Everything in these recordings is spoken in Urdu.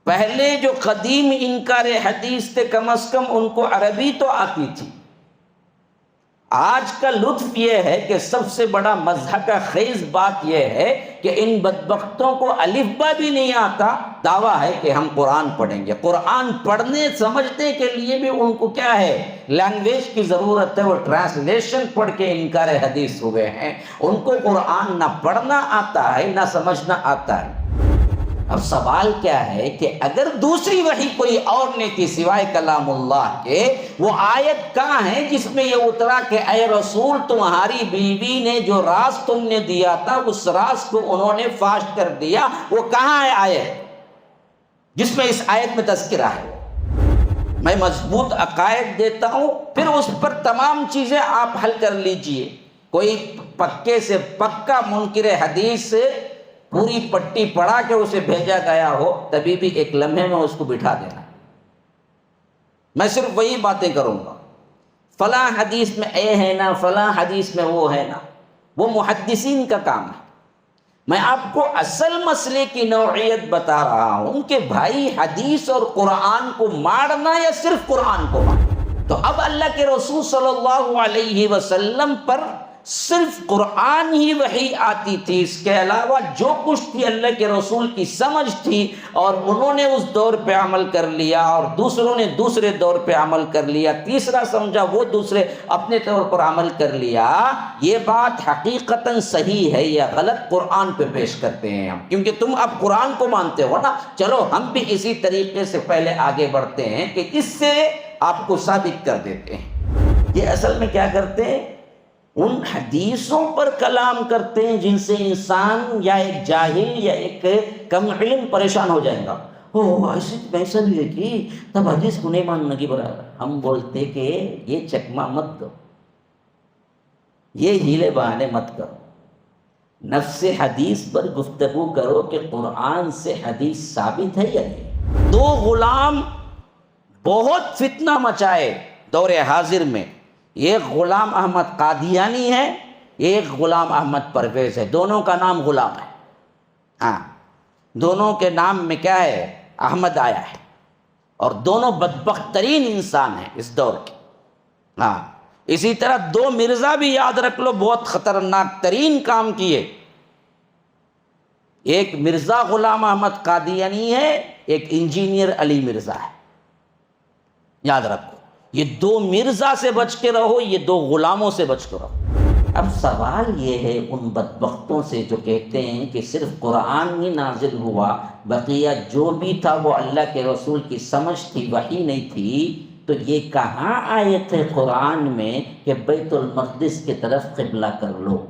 پہلے جو قدیم انکار حدیث تھے کم از کم ان کو عربی تو آتی تھی۔ آج کا لطف یہ ہے کہ سب سے بڑا مضحکہ خیز بات یہ ہے کہ ان بدبختوں کو الف با بھی نہیں آتا، دعویٰ ہے کہ ہم قرآن پڑھیں گے۔ قرآن پڑھنے سمجھنے کے لیے بھی ان کو کیا ہے، لینگویج کی ضرورت ہے، وہ ٹرانسلیشن پڑھ کے انکار حدیث ہوئے ہیں۔ ان کو قرآن نہ پڑھنا آتا ہے نہ سمجھنا آتا ہے۔ اب سوال کیا ہے کہ اگر دوسری وحی کوئی اور نے کی سوائے کلام اللہ کے، وہ آیت کہاں ہے جس میں یہ اترا کہ اے رسول تمہاری بیوی نے جو راز تم نے دیا تھا اس راز کو انہوں نے فاش کر دیا؟ وہ کہاں ہے آیت جس میں اس آیت میں تذکرہ ہے؟ میں مضبوط عقائد دیتا ہوں، پھر اس پر تمام چیزیں آپ حل کر لیجئے۔ کوئی پکے سے پکا منکر حدیث پوری پٹی پڑھا کے اسے بھیجا گیا ہو، تبھی بھی ایک لمحے میں اس کو بٹھا دینا۔ میں صرف وہی باتیں کروں گا، فلاں حدیث میں اے ہے نا، فلاں حدیث میں وہ ہے نا، وہ محدثین کا کام ہے۔ میں آپ کو اصل مسئلے کی نوعیت بتا رہا ہوں کہ بھائی حدیث اور قرآن کو مارنا یا صرف قرآن کو مارنا؟ تو اب اللہ کے رسول صلی اللہ علیہ وسلم پر صرف قرآن ہی وحی آتی تھی، اس کے علاوہ جو کچھ تھی اللہ کے رسول کی سمجھ تھی، اور انہوں نے اس دور پہ عمل کر لیا اور دوسروں نے دوسرے دور پہ عمل کر لیا، تیسرا سمجھا وہ دوسرے اپنے طور پر عمل کر لیا۔ یہ بات حقیقتاً صحیح ہے یا غلط قرآن پہ پیش کرتے ہیں ہم، کیونکہ تم اب قرآن کو مانتے ہو نا، چلو ہم بھی اسی طریقے سے پہلے آگے بڑھتے ہیں کہ اس سے آپ کو ثابت کر دیتے ہیں۔ یہ اصل میں کیا کرتے ہیں، ان حدیثوں پر کلام کرتے ہیں جن سے انسان یا ایک جاہل یا ایک کم علم پریشان ہو جائے گا۔ ایسا بھی ہے کہ تب حدیث کو نہیں ماننا کی برابر۔ ہم بولتے کہ یہ چکمہ مت دو، یہ ہیلے بہانے مت کرو، نفس حدیث پر گفتگو کرو کہ قرآن سے حدیث ثابت ہے یا نہیں۔ دو غلام بہت فتنہ مچائے دور حاضر میں، ایک غلام احمد قادیانی ہے، ایک غلام احمد پرویز ہے، دونوں کا نام غلام ہے۔ ہاں، دونوں کے نام میں کیا ہے، احمد آیا ہے، اور دونوں بدبخت ترین انسان ہیں اس دور کے۔ ہاں، اسی طرح دو مرزا بھی یاد رکھ لو، بہت خطرناک ترین کام کیے۔ ایک مرزا غلام احمد قادیانی ہے، ایک انجینئر علی مرزا ہے، یاد رکھو۔ یہ دو مرزا سے بچ کے رہو، یہ دو غلاموں سے بچ کے رہو۔ اب سوال یہ ہے ان بدبختوں سے جو کہتے ہیں کہ صرف قرآن ہی نازل ہوا، بقیہ جو بھی تھا وہ اللہ کے رسول کی سمجھ تھی، وحی نہیں تھی، تو یہ کہاں آیت ہے قرآن میں کہ بیت المقدس کی طرف قبلہ کر لو؟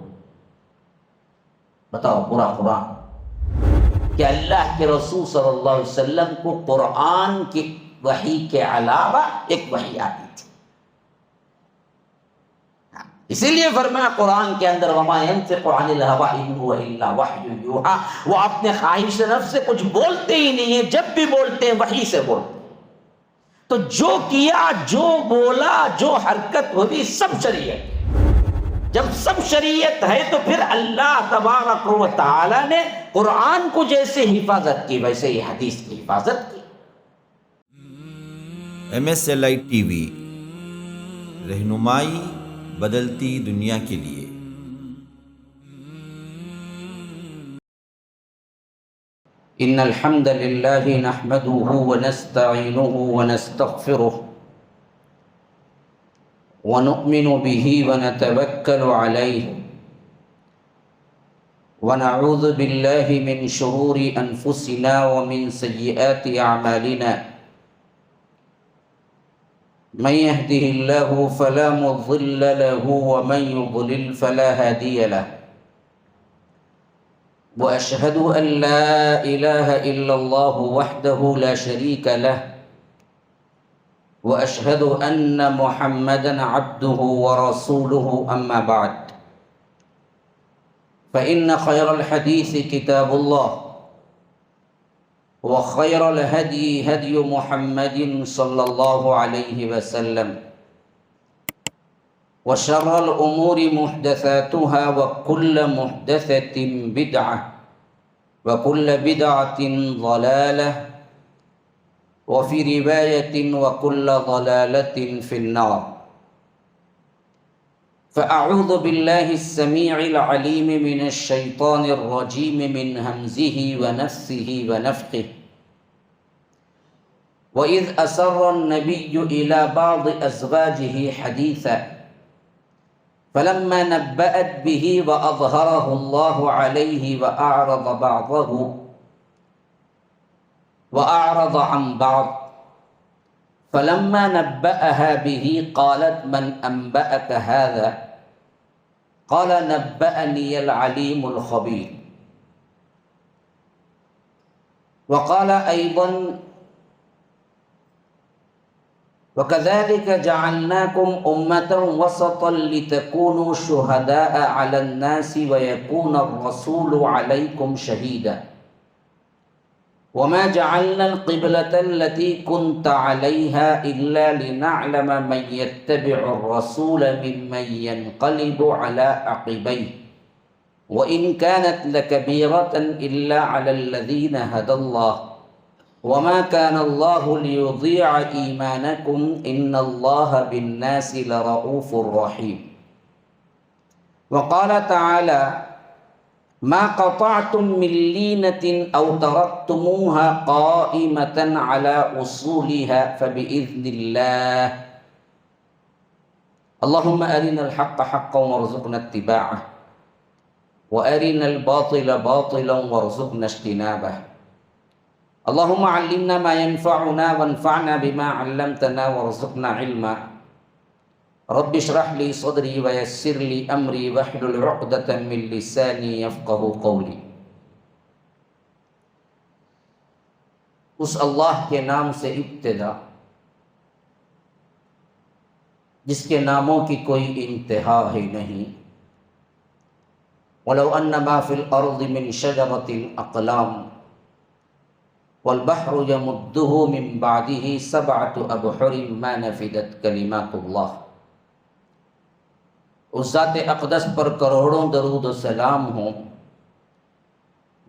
بتاؤ پورا قرآن کہ اللہ کے رسول صلی اللہ علیہ وسلم کو قرآن کی وحی کے علاوہ ایک وحی آتی تھی۔ اسی لیے فرمایا قرآن کے اندر وَمَا يَنْطِقُ عَنِ الْهَوَىٰ إِنْ هُوَ إِلَّا وَحْيٌ يُوحَىٰ، وہ اپنے خواہش نفس سے کچھ بولتے ہی نہیں ہیں، جب بھی بولتے ہیں وحی سے بولتے ہیں۔ تو جو کیا، جو بولا، جو حرکت ہوئی، سب شریعت ہے۔ جب سب شریعت ہے تو پھر اللہ تبارک و تعالی نے قرآن کو جیسے حفاظت کی ویسے ہی حدیث کی حفاظت کی۔ MSLI ٹی وی، رہنمائی بدلتی دنیا کے لیے۔ ان الحمد للہ نحمده ونستعینه ونستغفره ونؤمن به ونتوکل علیہ ونعوذ باللہ من شرور انفسنا ومن سیئات اعمالنا، من يهده الله فلا مضل له ومن يضلل فلا هادي له، وأشهد أن لا إله إلا الله وحده لا شريك له، وأشهد أن محمدا عبده ورسوله، أما بعد، فإن خير الحديث كتاب الله، وخير الهدي هدي محمد صلى الله عليه وسلم، وشر الأمور محدثاتها وكل محدثة بدعة وكل بدعة ضلالة وفي رواية وكل ضلالة في النار. فأعوذ بالله السميع العليم من الشيطان الرجيم من همزه ونفثه ونفخه. وإذ أسر النبي إلى بعض أزواجه حديثا فلما نبأت به وأظهره الله عليه وأعرض عن بعض فلما نبأها به قالت من أنبأك هذا قال نبأني العليم الخبير. وقال أيضا وكذلك جعلناكم أمة وسطا لتكونوا شهداء على الناس ويكون الرسول عليكم شهيدا وما جعلنا القبلة التي كنت عليها إلا لنعلم من يتبع الرسول ممن ينقلب على عقبيه وإن كانت لكبيرة إلا على الذين هدى الله وما كان الله ليضيع إيمانكم إن الله بالناس لرؤوف رحيم. وقال تعالى ما قطعتم من لينة أو تركتموها قائمة على أصولها فبإذن الله. اللهم أرنا الحق حقا وارزقنا اتباعه وأرنا الباطل باطلا وارزقنا اجتنابه. اللهم علمنا ما ينفعنا وانفعنا بما علمتنا وارزقنا علما. رب اشرح لي صدري ويسر لي أمري واحلل عقدة من لساني يفقه قولي. اس اللہ کے نام سے ابتدا جس کے ناموں کی کوئی انتہا ہی نہیں. وَلَوْ أَنَّ مَا فِي الْأَرْضِ مِنْ شَجَرَةٍ أَقْلَامٌ وَالْبَحْرُ يَمُدُّهُ مِنْ بَعْدِهِ سَبْعَةُ أَبْحُرٍ مَا نَفِدَتْ كَلِمَاتُ اللَّهِ. اس ذات اقدس پر کروڑوں درود و سلام ہوں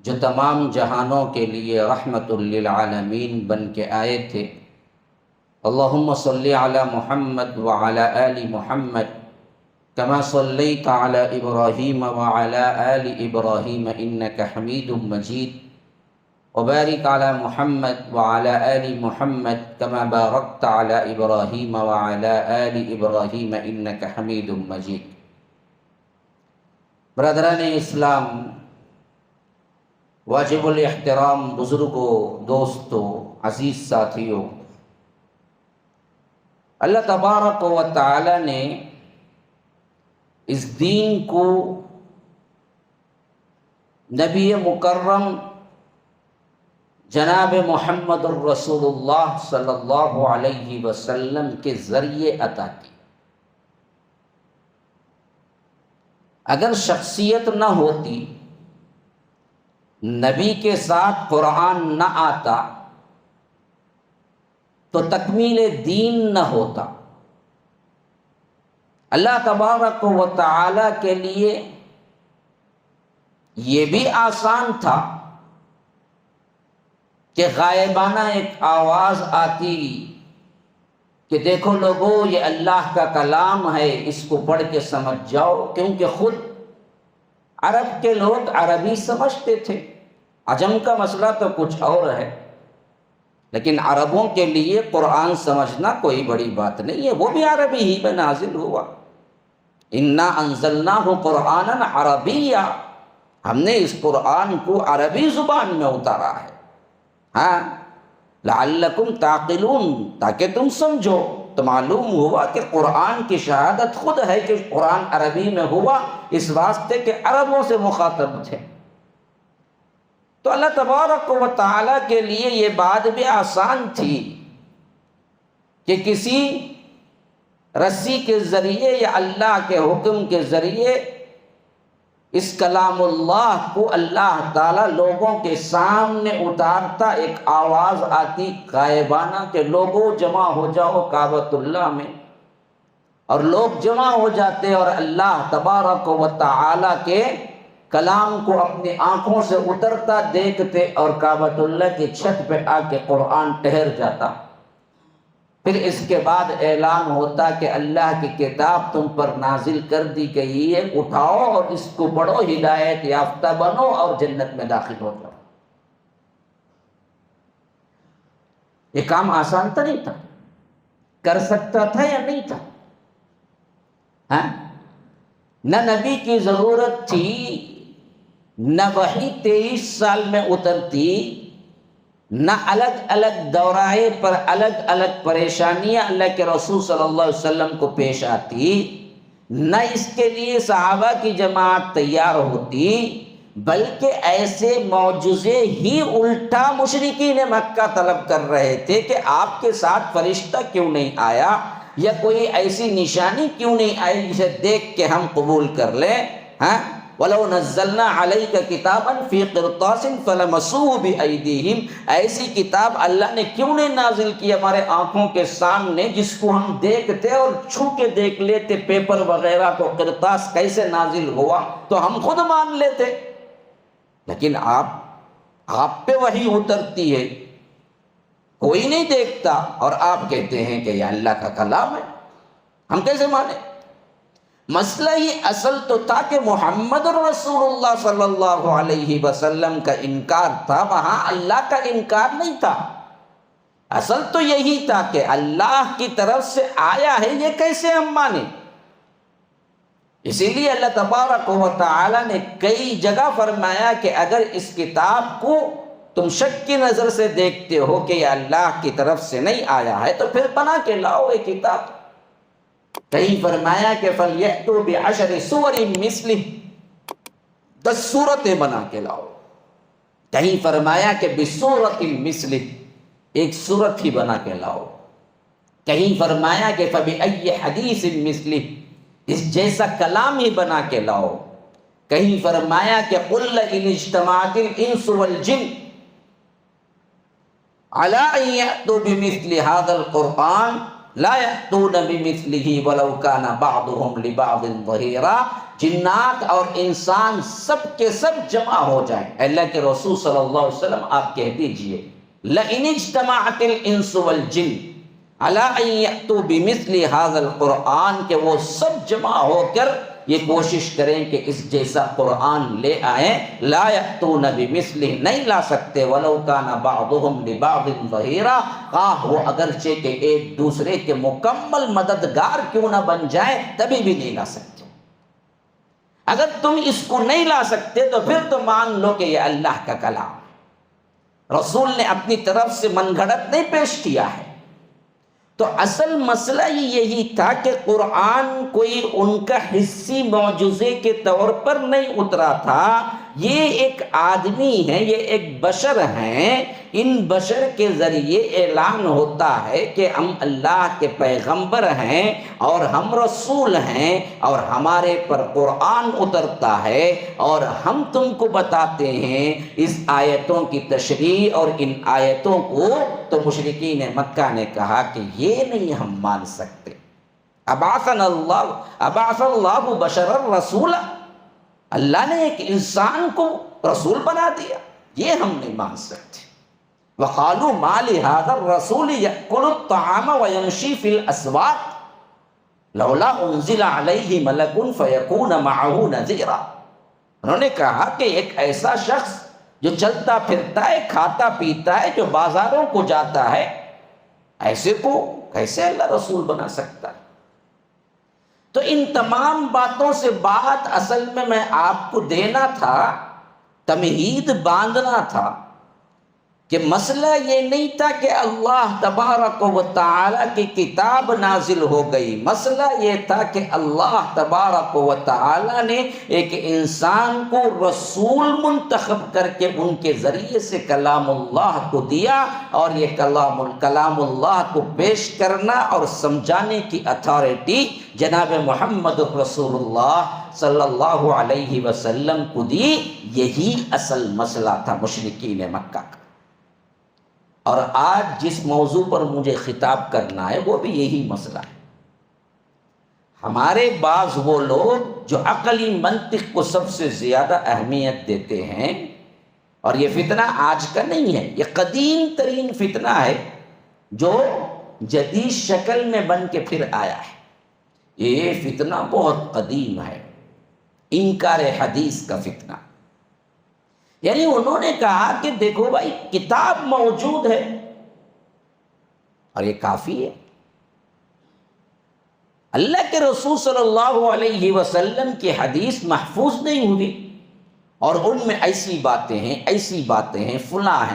جو تمام جہانوں کے لیے رحمت للعالمین بن کے آئے تھے. اللہم صلی علی محمد وعلی آل محمد کما صلیت علی ابراہیم وعلی آل ابراہیم انک حمید مجید وبارک علی محمد وعلی آل محمد کما بارکت علی ابراہیم وعلی آل ابراہیم انک حمید مجید. برادران اسلام، واجب الاحترام بزرگوں، دوستوں، عزیز ساتھیوں، اللہ تبارک و تعالی نے اس دین کو نبی مکرم جناب محمد الرسول اللہ صلی اللہ علیہ وسلم کے ذریعے عطا کی. اگر شخصیت نہ ہوتی، نبی کے ساتھ قرآن نہ آتا تو تکمیل دین نہ ہوتا. اللہ تبارک و تعالی کے لیے یہ بھی آسان تھا کہ غائبانہ ایک آواز آتی کہ دیکھو لوگو یہ اللہ کا کلام ہے، اس کو پڑھ کے سمجھ جاؤ، کیونکہ خود عرب کے لوگ عربی سمجھتے تھے. عجم کا مسئلہ تو کچھ اور ہے، لیکن عربوں کے لیے قرآن سمجھنا کوئی بڑی بات نہیں ہے. وہ بھی عربی ہی میں نازل ہوا. انا انزلناہ قرآنا عربیا، ہم نے اس قرآن کو عربی زبان میں اتارا ہے. ہاں، لعلکم تعقلون، تاکہ تم سمجھو. تو معلوم ہوا کہ قرآن کی شہادت خود ہے کہ قرآن عربی میں ہوا، اس واسطے کہ عربوں سے مخاطب تھے. تو اللہ تبارک و تعالیٰ کے لیے یہ بات بھی آسان تھی کہ کسی رسی کے ذریعے یا اللہ کے حکم کے ذریعے اس کلام اللہ کو اللہ تعالیٰ لوگوں کے سامنے اتارتا. ایک آواز آتی غائبانہ کہ لوگوں جمع ہو جاؤ کعبۃ اللہ میں، اور لوگ جمع ہو جاتے اور اللہ تبارک و تعالیٰ کے کلام کو اپنی آنکھوں سے اترتا دیکھتے اور کعبۃ اللہ کی چھت پہ آ کے قرآن ٹھہر جاتا، پھر اس کے بعد اعلان ہوتا کہ اللہ کی کتاب تم پر نازل کر دی گئی ہے، اٹھاؤ اور اس کو پڑھو، ہدایت یافتہ بنو اور جنت میں داخل ہو جاؤ۔ یہ کام آسان تو نہیں تھا، کر سکتا تھا یا نہیں تھا؟ ہاں؟ نہ نبی کی ضرورت تھی، نہ وحی 23 سال میں اترتی، نہ الگ الگ دورائے پر الگ الگ پریشانیاں اللہ کے رسول صلی اللہ علیہ وسلم کو پیش آتی، نہ اس کے لیے صحابہ کی جماعت تیار ہوتی، بلکہ ایسے معجزے ہی الٹا مشرکین مکہ طلب کر رہے تھے کہ آپ کے ساتھ فرشتہ کیوں نہیں آیا، یا کوئی ایسی نشانی کیوں نہیں آئی جسے دیکھ کے ہم قبول کر لیں۔ ہاں، وَلَوْ نَزَّلْنَا عَلَيْكَ كِتَابًا فِي قِرْطَاسٍ فَلَمَسُوهُ بِأَيْدِيهِمْ، ایسی کتاب اللہ نے کیوں نہیں نازل کی ہمارے آنکھوں کے سامنے جس کو ہم دیکھتے اور چھو کے دیکھ لیتے، پیپر وغیرہ کو، قرطاس کیسے نازل ہوا تو ہم خود مان لیتے۔ لیکن آپ پہ وحی اترتی ہے، کوئی نہیں دیکھتا، اور آپ کہتے ہیں کہ یہ اللہ کا کلام ہے، ہم کیسے مانیں؟ مسئلہ یہ اصل تو تھا کہ محمد رسول اللہ صلی اللہ علیہ وسلم کا انکار تھا، وہاں اللہ کا انکار نہیں تھا۔ اصل تو یہی تھا کہ اللہ کی طرف سے آیا ہے، یہ کیسے ہم مانیں؟ اسی لیے اللہ تبارک و تعالی نے کئی جگہ فرمایا کہ اگر اس کتاب کو تم شک کی نظر سے دیکھتے ہو کہ یہ اللہ کی طرف سے نہیں آیا ہے تو پھر بنا کے لاؤ یہ کتاب۔ کہیں فرمایا کہ فَلْيَأْتُوا بِعَشْرِ سُوَرٍ مِثْلِهِ، 10 صورتیں بنا کے لاؤ۔ کہیں فرمایا کہ بِسُورَةٍ مِثْلِهِ، ایک صورت ہی بنا کے لاؤ۔ کہیں فرمایا کہ فَبِأَيِّ حَدِيثٍ مِثْلِهِ، اس جیسا کلام ہی بنا کے لاؤ۔ کہیں فرمایا کہ قُلْ إِنِ اجْتَمَعَتِ الْإِنسُ وَالْجِنُّ عَلَىٰ أَن يَأْتُوا بِمِثْلِ هَٰذَا الْقُرْآنِ لا يأتون بمثله ولو كان بعضهم لبعض ظهيرا، جنات اور انسان سب کے سب جمع ہو جائیں۔ اللہ کے رسول صلی اللہ علیہ وسلم آپ کہہ دیجئے لئن اجتمعت الانس والجن على ان يأتوا بمثل هذا القرآن، کہ وہ سب جمع ہو کر یہ کوشش کریں کہ اس جیسا قرآن لے آئیں، لا یأتون بمثلہ، نہیں لا سکتے، ولو کان بعضهم لبعض ظہیرا، خواہ وہ اگرچہ کہ ایک دوسرے کے مکمل مددگار کیوں نہ بن جائیں تبھی بھی نہیں لا سکتے۔ اگر تم اس کو نہیں لا سکتے تو پھر تو مان لو کہ یہ اللہ کا کلام، رسول نے اپنی طرف سے من گھڑت نہیں پیش کیا ہے۔ تو اصل مسئلہ ہی یہی تھا کہ قرآن کوئی ان کا حصی معجزے کے طور پر نہیں اترا تھا، یہ ایک آدمی ہے، یہ ایک بشر ہیں، ان بشر کے ذریعے اعلان ہوتا ہے کہ ہم اللہ کے پیغمبر ہیں اور ہم رسول ہیں اور ہمارے پر قرآن اترتا ہے، اور ہم تم کو بتاتے ہیں اس آیتوں کی تشریح اور ان آیتوں کو۔ تو مشرکین مکہ نے کہا کہ یہ نہیں ہم مان سکتے، ابعث اللہ بشر الرسول، اللہ نے ایک انسان کو رسول بنا دیا، یہ ہم نہیں مان سکتے۔ وقالوا ما لهذا الرسول يأكل الطعام ويمشي في الأسواق لولا انزل عليه ملك فيكون معه نذيرا، انہوں نے کہا کہ ایک ایسا شخص جو چلتا پھرتا ہے، کھاتا پیتا ہے، جو بازاروں کو جاتا ہے، ایسے کو کیسے اللہ رسول بنا سکتا ہے؟ تو ان تمام باتوں سے بات اصل میں آپ کو دینا تھا، تمہید باندھنا تھا کہ مسئلہ یہ نہیں تھا کہ اللہ تبارک و تعالی کی کتاب نازل ہو گئی، مسئلہ یہ تھا کہ اللہ تبارک و تعالی نے ایک انسان کو رسول منتخب کر کے ان کے ذریعے سے کلام اللہ کو دیا، اور یہ کلام اللہ کو پیش کرنا اور سمجھانے کی اتھارٹی جناب محمد رسول اللہ صلی اللہ علیہ وسلم کو دی۔ یہی اصل مسئلہ تھا مشرکین مکہ کا۔ اور آج جس موضوع پر مجھے خطاب کرنا ہے وہ بھی یہی مسئلہ ہے۔ ہمارے بعض وہ لوگ جو عقلی منطق کو سب سے زیادہ اہمیت دیتے ہیں، اور یہ فتنہ آج کا نہیں ہے، یہ قدیم ترین فتنہ ہے جو جدید شکل میں بن کے پھر آیا ہے۔ یہ فتنہ بہت قدیم ہے، انکار حدیث کا فتنہ۔ یعنی انہوں نے کہا کہ دیکھو بھائی، کتاب موجود ہے اور یہ کافی ہے۔ اللہ کے رسول صلی اللہ علیہ وسلم کی حدیث محفوظ نہیں ہوئی، اور ان میں ایسی باتیں ہیں، فلاں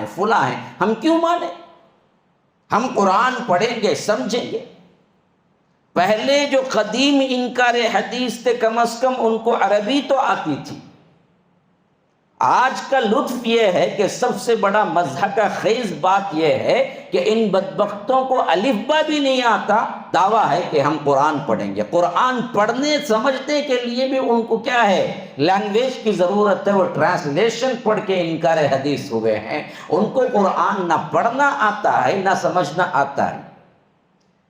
ہیں، ہم کیوں مانیں؟ ہم قرآن پڑھیں گے، سمجھیں گے۔ پہلے جو قدیم انکار حدیث تھے، کم از کم ان کو عربی تو آتی تھی۔ آج کا لطف یہ ہے کہ سب سے بڑا مضحکہ کا خیز بات یہ ہے کہ ان بدبختوں کو الف با بھی نہیں آتا، دعویٰ ہے کہ ہم قرآن پڑھیں گے۔ قرآن پڑھنے سمجھنے کے لیے بھی ان کو کیا ہے، لینگویج کی ضرورت ہے، وہ ٹرانسلیشن پڑھ کے انکار حدیث ہوئے ہیں۔ ان کو قرآن نہ پڑھنا آتا ہے نہ سمجھنا آتا ہے۔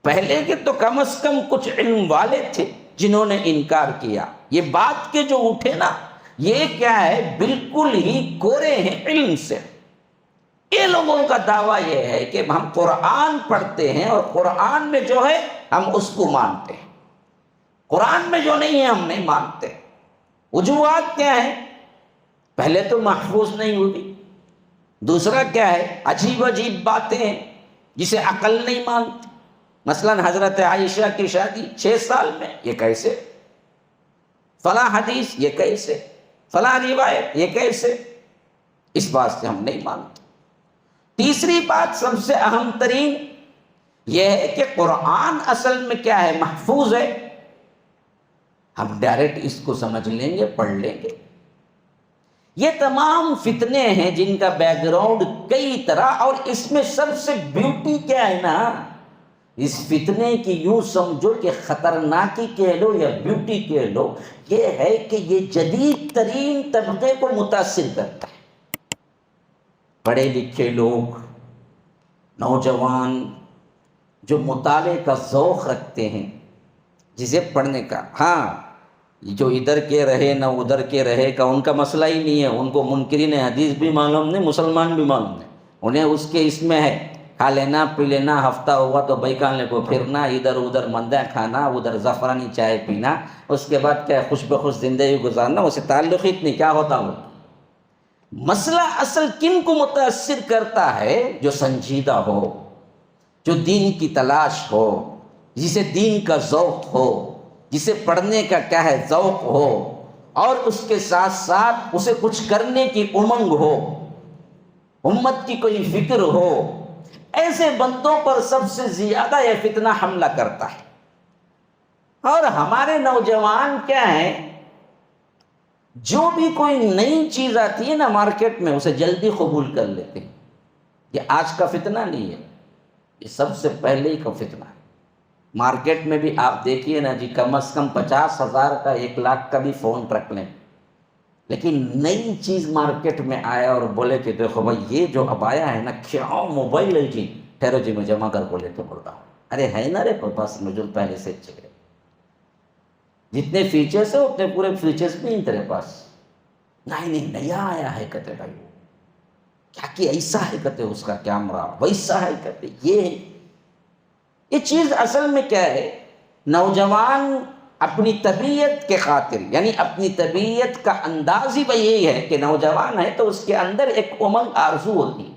پہلے کے تو کم از کم کچھ علم والے تھے جنہوں نے انکار کیا۔ یہ بات کے جو اٹھے نا، یہ کیا ہے، بالکل ہی کورے ہیں علم سے۔ یہ لوگوں کا دعویٰ یہ ہے کہ ہم قرآن پڑھتے ہیں اور قرآن میں جو ہے ہم اس کو مانتے ہیں، قرآن میں جو نہیں ہے ہم نہیں مانتے۔ وجوہات کیا ہیں؟ پہلے تو محفوظ نہیں ہوئی، دوسرا کیا ہے، عجیب عجیب باتیں ہیں جسے عقل نہیں مانتی۔ مثلا حضرت عائشہ کی شادی 6 سال میں، یہ کیسے؟ فلاں حدیث، یہ کیسے؟ فلاں روایت، یہ کیسے؟ اس بات سے ہم نہیں مانتے۔ تیسری بات سب سے اہم ترین یہ ہے کہ قرآن اصل میں کیا ہے، محفوظ ہے، ہم ڈائریکٹ اس کو سمجھ لیں گے، پڑھ لیں گے۔ یہ تمام فتنے ہیں جن کا بیک گراؤنڈ کئی طرح، اور اس میں سب سے بیوٹی کیا ہے نا، اس فتنے کی یوں سمجھو کہ خطرناکی کہہ لو یا بیوٹی کہہ لو، یہ ہے کہ یہ جدید ترین طبقے کو متاثر کرتا ہے۔ پڑھے لکھے لوگ، نوجوان جو مطالعے کا ذوق رکھتے ہیں، جسے پڑھنے کا، ہاں جو ادھر کے رہے نہ ادھر کے رہے کا ان کا مسئلہ ہی نہیں ہے، ان کو منکرین حدیث بھی معلوم نہیں، مسلمان بھی معلوم نہیں، انہیں اس کے اس میں ہے کھا لینا پی لینا، ہفتہ ہوا تو بیکانے کو پھرنا، ادھر ادھر مندہ کھانا، ادھر زعفرانی چائے پینا، اس کے بعد کیا خوش بخوش زندگی گزارنا، اسے تعلق ہی نہیں کیا ہوتا وہ۔ مسئلہ اصل کن کو متاثر کرتا ہے؟ جو سنجیدہ ہو، جو دین کی تلاش ہو، جسے دین کا ذوق ہو، جسے پڑھنے کا کیا ہے ذوق ہو، اور اس کے ساتھ ساتھ اسے کچھ کرنے کی امنگ ہو، امت کی کوئی فکر ہو، ایسے بندوں پر سب سے زیادہ یہ فتنہ حملہ کرتا ہے۔ اور ہمارے نوجوان کیا ہیں، جو بھی کوئی نئی چیز آتی ہے نا مارکیٹ میں، اسے جلدی قبول کر لیتے ہیں۔ یہ آج کا فتنہ نہیں ہے، یہ سب سے پہلے ہی کا فتنہ ہے۔ مارکیٹ میں بھی آپ دیکھیے نا جی، کم از کم 50,000 کا 1,00,000 کا بھی فون رکھ لیں، لیکن نئی چیز مارکیٹ میں آیا اور بولے کہ دیکھو بھائی یہ جو اب آیا ہے نا، کیا موبائل ہے جی، ٹھہرو جی میں جمع کر بولے تو بولتا ہوں، ارے ہے نا رے بس مجھے پہلے سے چلے، جتنے فیچرز ہیں اتنے پورے فیچرز بھی ہیں تیرے پاس، نہیں نیا آیا ہے کہتے بھائی، کیا کہ ایسا ہے کہتے اس کا کیمرہ، ویسا ہے کہتے، یہ چیز اصل میں کیا ہے، نوجوان اپنی طبیعت کے خاطر، یعنی اپنی طبیعت کا انداز ہی یہی ہے کہ نوجوان ہے تو اس کے اندر ایک امنگ آرزو ہوتی ہے،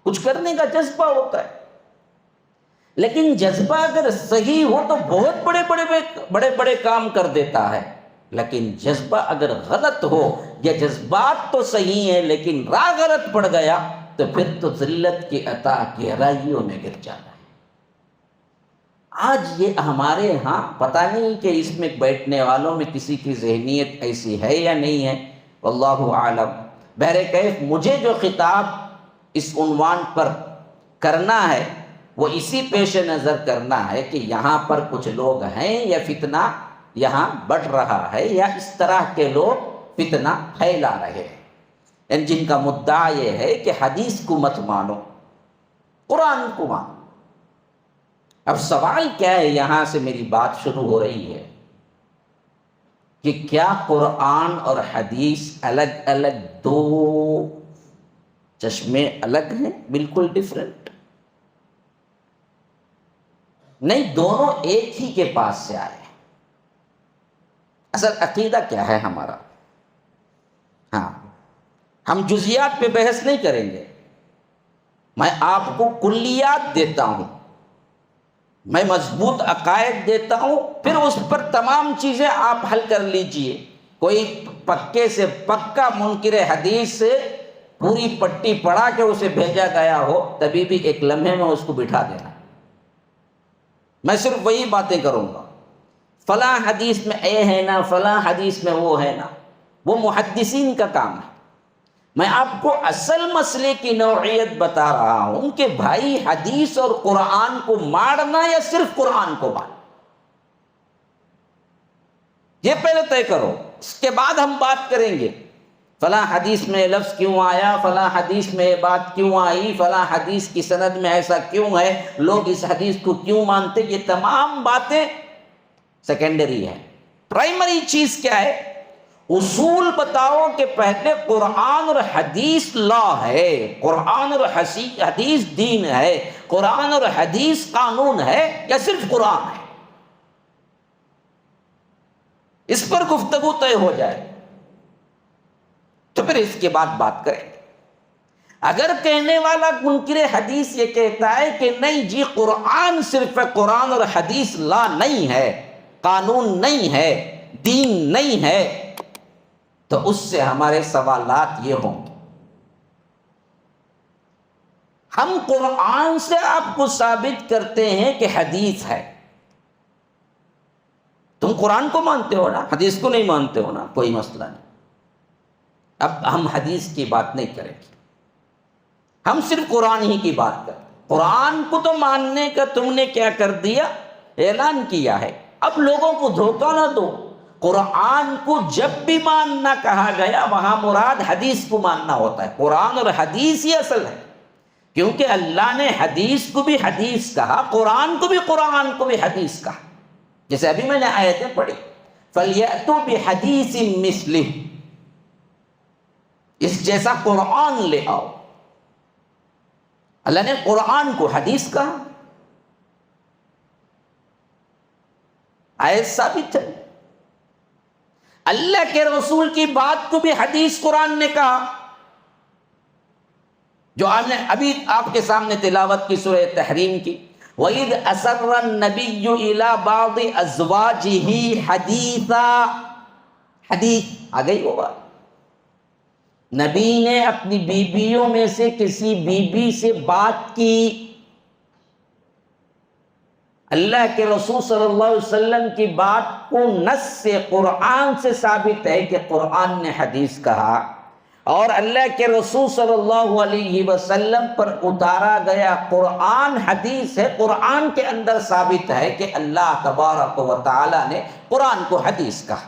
کچھ کرنے کا جذبہ ہوتا ہے، لیکن جذبہ اگر صحیح ہو تو بہت بڑے بڑے کام کر دیتا ہے، لیکن جذبہ اگر غلط ہو، یا جذبات تو صحیح ہیں لیکن راہ غلط پڑ گیا، تو پھر تو ذلت کی عطا گہرائیوں میں گر جاتا ہے۔ آج یہ ہمارے ہاں پتہ نہیں کہ اس میں بیٹھنے والوں میں کسی کی ذہنیت ایسی ہے یا نہیں ہے، واللہ عالم۔ بہرکیف مجھے جو خطاب اس عنوان پر کرنا ہے وہ اسی پیش نظر کرنا ہے کہ یہاں پر کچھ لوگ ہیں یا فتنہ یہاں بڑھ رہا ہے، یا اس طرح کے لوگ فتنہ پھیلا رہے ہیں، جن کا مدعا یہ ہے کہ حدیث کو مت مانو، قرآن کو مانو۔ اب سوال کیا ہے، یہاں سے میری بات شروع ہو رہی ہے کہ کیا قرآن اور حدیث الگ الگ دو چشمے الگ ہیں، بالکل ڈیفرنٹ؟ نہیں، دونوں ایک ہی کے پاس سے آئے ہیں۔ اصل عقیدہ کیا ہے ہمارا؟ ہاں، ہم جزیات پہ بحث نہیں کریں گے، میں آپ کو کلیات دیتا ہوں، میں مضبوط عقائد دیتا ہوں، پھر اس پر تمام چیزیں آپ حل کر لیجئے۔ کوئی پکے سے پکا منکر حدیث سے پوری پٹی پڑھا کے اسے بھیجا گیا ہو، تبھی بھی ایک لمحے میں اس کو بٹھا دینا۔ میں صرف وہی باتیں کروں گا، فلاں حدیث میں اے ہے نا، فلاں حدیث میں وہ ہے نا، وہ محدثین کا کام ہے۔ میں آپ کو اصل مسئلے کی نوعیت بتا رہا ہوں کہ بھائی حدیث اور قرآن کو مارنا یا صرف قرآن کو مارنا، یہ پہلے طے کرو، اس کے بعد ہم بات کریں گے فلاں حدیث میں لفظ کیوں آیا، فلاں حدیث میں یہ بات کیوں آئی، فلاں حدیث کی سند میں ایسا کیوں ہے، لوگ اس حدیث کو کیوں مانتے۔ یہ تمام باتیں سیکنڈری ہیں۔ پرائمری چیز کیا ہے؟ اصول بتاؤ کہ پہلے قرآن اور حدیث لا ہے، قرآن اور حدیث دین ہے، قرآن اور حدیث قانون ہے، یا صرف قرآن ہے؟ اس پر گفتگو طے ہو جائے تو پھر اس کے بعد بات کریں گے۔ اگر کہنے والا منکر حدیث یہ کہتا ہے کہ نہیں جی قرآن صرف ہے، قرآن اور حدیث لا نہیں ہے، قانون نہیں ہے، دین نہیں ہے، تو اس سے ہمارے سوالات یہ ہوں گے۔ ہم قرآن سے آپ کو ثابت کرتے ہیں کہ حدیث ہے، تم قرآن کو مانتے ہو نا، حدیث کو نہیں مانتے ہو نا، کوئی مسئلہ نہیں۔ اب ہم حدیث کی بات نہیں کریں گے، ہم صرف قرآن ہی کی بات کریں۔ قرآن کو تو ماننے کا تم نے کیا کر دیا، اعلان کیا ہے۔ اب لوگوں کو دھوکہ نہ دو، قرآن کو جب بھی ماننا کہا گیا وہاں مراد حدیث کو ماننا ہوتا ہے۔ قرآن اور حدیث ہی اصل ہے، کیونکہ اللہ نے حدیث کو بھی حدیث کہا، قرآن کو بھی قرآن کو بھی حدیث کہا۔ جیسے ابھی میں نے آیتیں پڑھی، فَلْيَأْتُوا بِحَدِيثٍ مِثْلِهِ، اس جیسا قرآن لے آؤ۔ اللہ نے قرآن کو حدیث کہا، آیت ثابت ہے۔ اللہ کے رسول کی بات کو بھی حدیث قرآن نے کہا، جو ہم نے ابھی آپ کے سامنے تلاوت کی سورہ تحریم کی، وَإِذْ أَسَرَّ النَّبِيُّ إِلَىٰ بَعْضِ أَزْوَاجِهِ حَدِيثًا، حدیث آ گئی وہ بات، نبی نے اپنی بیویوں میں سے کسی بیوی سے بات کی۔ اللہ کے رسول صلی اللہ علیہ وسلم کی بات کو نص سے، قرآن سے ثابت ہے کہ قرآن نے حدیث کہا، اور اللہ کے رسول صلی اللہ علیہ وسلم پر اتارا گیا قرآن حدیث ہے۔ قرآن کے اندر ثابت ہے کہ اللہ تبارک و تعالی نے قرآن کو حدیث کہا۔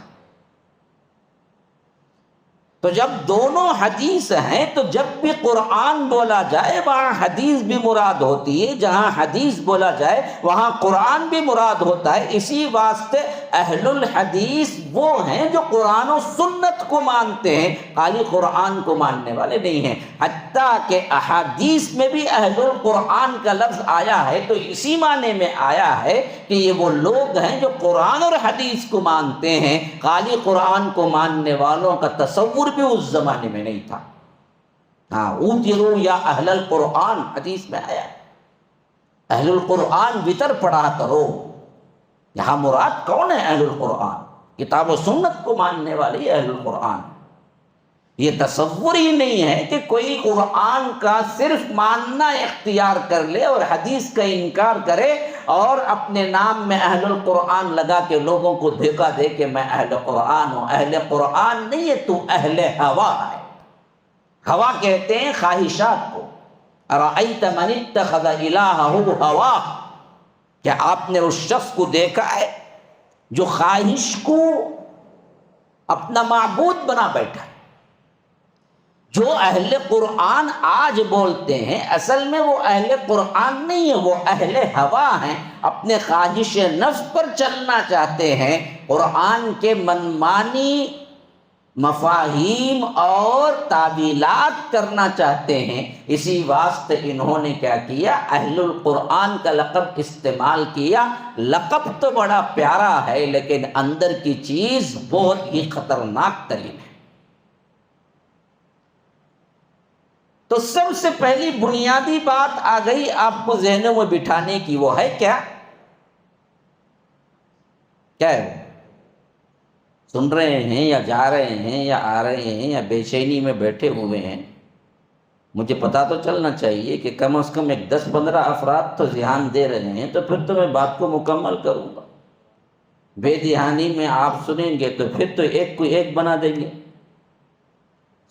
تو جب دونوں حدیث ہیں تو جب بھی قرآن بولا جائے وہاں حدیث بھی مراد ہوتی ہے، جہاں حدیث بولا جائے وہاں قرآن بھی مراد ہوتا ہے۔ اسی واسطے اہل الحدیث وہ ہیں جو قرآن و سنت کو مانتے ہیں، خالی قرآن کو ماننے والے نہیں ہیں۔ حتیٰ کہ احادیث میں بھی اہل القرآن کا لفظ آیا ہے تو اسی معنی میں آیا ہے کہ یہ وہ لوگ ہیں جو قرآن اور حدیث کو مانتے ہیں، خالی قرآن کو ماننے والوں کا تصور بھی اس زمانے میں نہیں تھا۔ ہاں، اوترو یا اہل القرآن، حدیث میں آیا اہل القرآن وطر پڑھا کرو۔ یہاں مراد کون ہے اہل القرآن؟ کتاب و سنت کو ماننے والے اہل القرآن۔ یہ تصور ہی نہیں ہے کہ کوئی قرآن کا صرف ماننا اختیار کر لے اور حدیث کا انکار کرے اور اپنے نام میں اہل القرآن لگا کے لوگوں کو دھوکہ دے کہ میں اہل قرآن ہوں۔ اہل قرآن نہیں ہے تو، اہل ہوا ہے۔ ہوا کہتے ہیں خواہشات کو۔ ارأیت من اتخذ الہہ ہواہ، کیا آپ نے اس شخص کو دیکھا ہے جو خواہش کو اپنا معبود بنا بیٹھا ہے؟ جو اہل قرآن آج بولتے ہیں اصل میں وہ اہل قرآن نہیں ہے، وہ اہل ہوا ہیں، اپنے خواہش نفس پر چلنا چاہتے ہیں، قرآن کے منمانی مفاہیم اور تعویلات کرنا چاہتے ہیں۔ اسی واسطے انہوں نے کیا کیا، اہل القرآن کا لقب استعمال کیا۔ لقب تو بڑا پیارا ہے لیکن اندر کی چیز بہت ہی خطرناک ترین ہے۔ تو سب سے پہلی بنیادی بات آ گئی آپ کو ذہنوں میں بٹھانے کی، وہ ہے کیا؟ کیا ہے؟ سن رہے ہیں یا جا رہے ہیں یا آ رہے ہیں یا بے چینی میں بیٹھے ہوئے ہیں؟ مجھے پتا تو چلنا چاہیے کہ کم از کم 10-15 افراد تو دھیان دے رہے ہیں، تو پھر تو میں بات کو مکمل کروں گا۔ بے دھیانی میں آپ سنیں گے تو پھر تو ایک کو ایک بنا دیں گے۔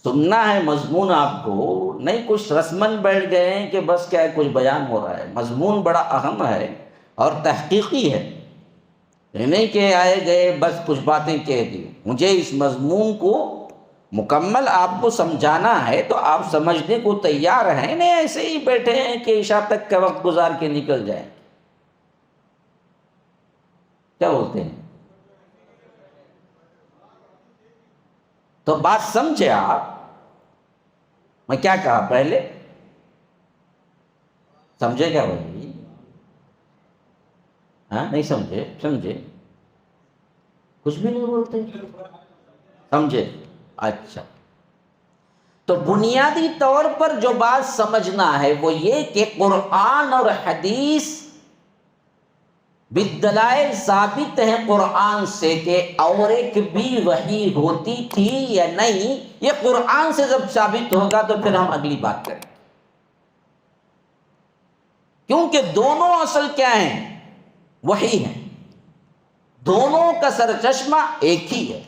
سننا ہے مضمون آپ کو، نہیں کچھ رسمن بیٹھ گئے ہیں کہ بس کیا ہے کچھ بیان ہو رہا ہے۔ مضمون بڑا اہم ہے اور تحقیقی ہے، یہ نہیں کہ آئے گئے بس کچھ باتیں کہہ دی۔ مجھے اس مضمون کو مکمل آپ کو سمجھانا ہے تو آپ سمجھنے کو تیار ہیں، نہیں ایسے ہی بیٹھے ہیں کہ عشاء تک کا وقت گزار کے نکل جائیں۔ کیا بولتے ہیں؟ تو بات سمجھے آپ، میں کیا کہا پہلے؟ سمجھے کیا بھائی؟ ہاں نہیں سمجھے؟ سمجھے؟ کچھ بھی نہیں بولتے؟ سمجھے؟ اچھا، تو بنیادی طور پر جو بات سمجھنا ہے وہ یہ کہ قرآن اور حدیث بالدلائل ثابت ہیں قرآن سے کہ اور ایک بھی وحی ہوتی تھی یا نہیں۔ یہ قرآن سے جب ثابت ہوگا تو پھر ہم اگلی بات کریں، کیونکہ دونوں اصل کیا ہیں؟ وحی ہیں، دونوں کا سرچشمہ ایک ہی ہے۔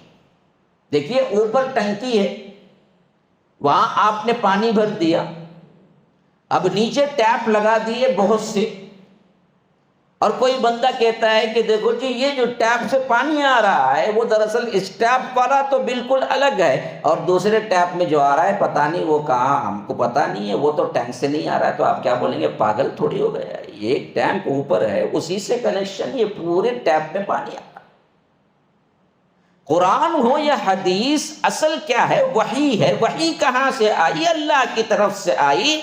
دیکھیے اوپر ٹنکی ہے، وہاں آپ نے پانی بھر دیا، اب نیچے ٹیپ لگا دیے بہت سے، اور کوئی بندہ کہتا ہے کہ دیکھو جی یہ جو ٹیپ سے پانی آ رہا ہے وہ دراصل اس ٹیپ والا تو بالکل الگ ہے، اور دوسرے ٹیپ میں جو آ رہا ہے پتہ نہیں وہ کہاں، ہم کو پتہ نہیں ہے، وہ تو ٹینک سے نہیں آ رہا ہے۔ تو آپ کیا بولیں گے؟ پاگل تھوڑی ہو گیا ہے، یہ ٹینک اوپر ہے اسی سے کنیکشن، یہ پورے ٹیپ میں پانی آ رہا ہے۔ قرآن ہو یا حدیث اصل کیا ہے؟ وحی ہے۔ وحی کہاں سے آئی؟ اللہ کی طرف سے آئی۔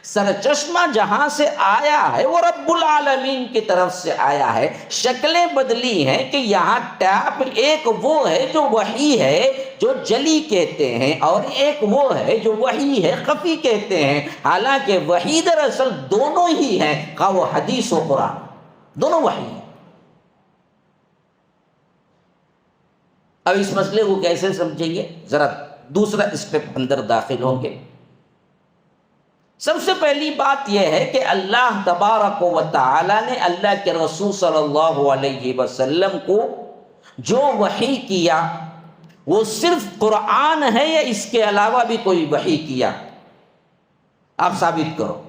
سرچشمہ جہاں سے آیا ہے وہ رب العالمین کی طرف سے آیا ہے۔ شکلیں بدلی ہیں کہ یہاں ٹیپ ایک وہ ہے جو وحی ہے جو جلی کہتے ہیں، اور ایک وہ ہے جو وحی ہے خفی کہتے ہیں۔ حالانکہ وحی دراصل دونوں ہی ہیں، خواہ وہ حدیث و قرآن، دونوں وحی ہیں۔ اب اس مسئلے کو کیسے سمجھیں گے؟ ذرا دوسرا اسٹیپ اندر داخل ہوں گے۔ سب سے پہلی بات یہ ہے کہ اللہ تبارک و تعالی نے اللہ کے رسول صلی اللہ علیہ وسلم کو جو وحی کیا وہ صرف قرآن ہے یا اس کے علاوہ بھی کوئی وحی کیا؟ آپ ثابت کرو،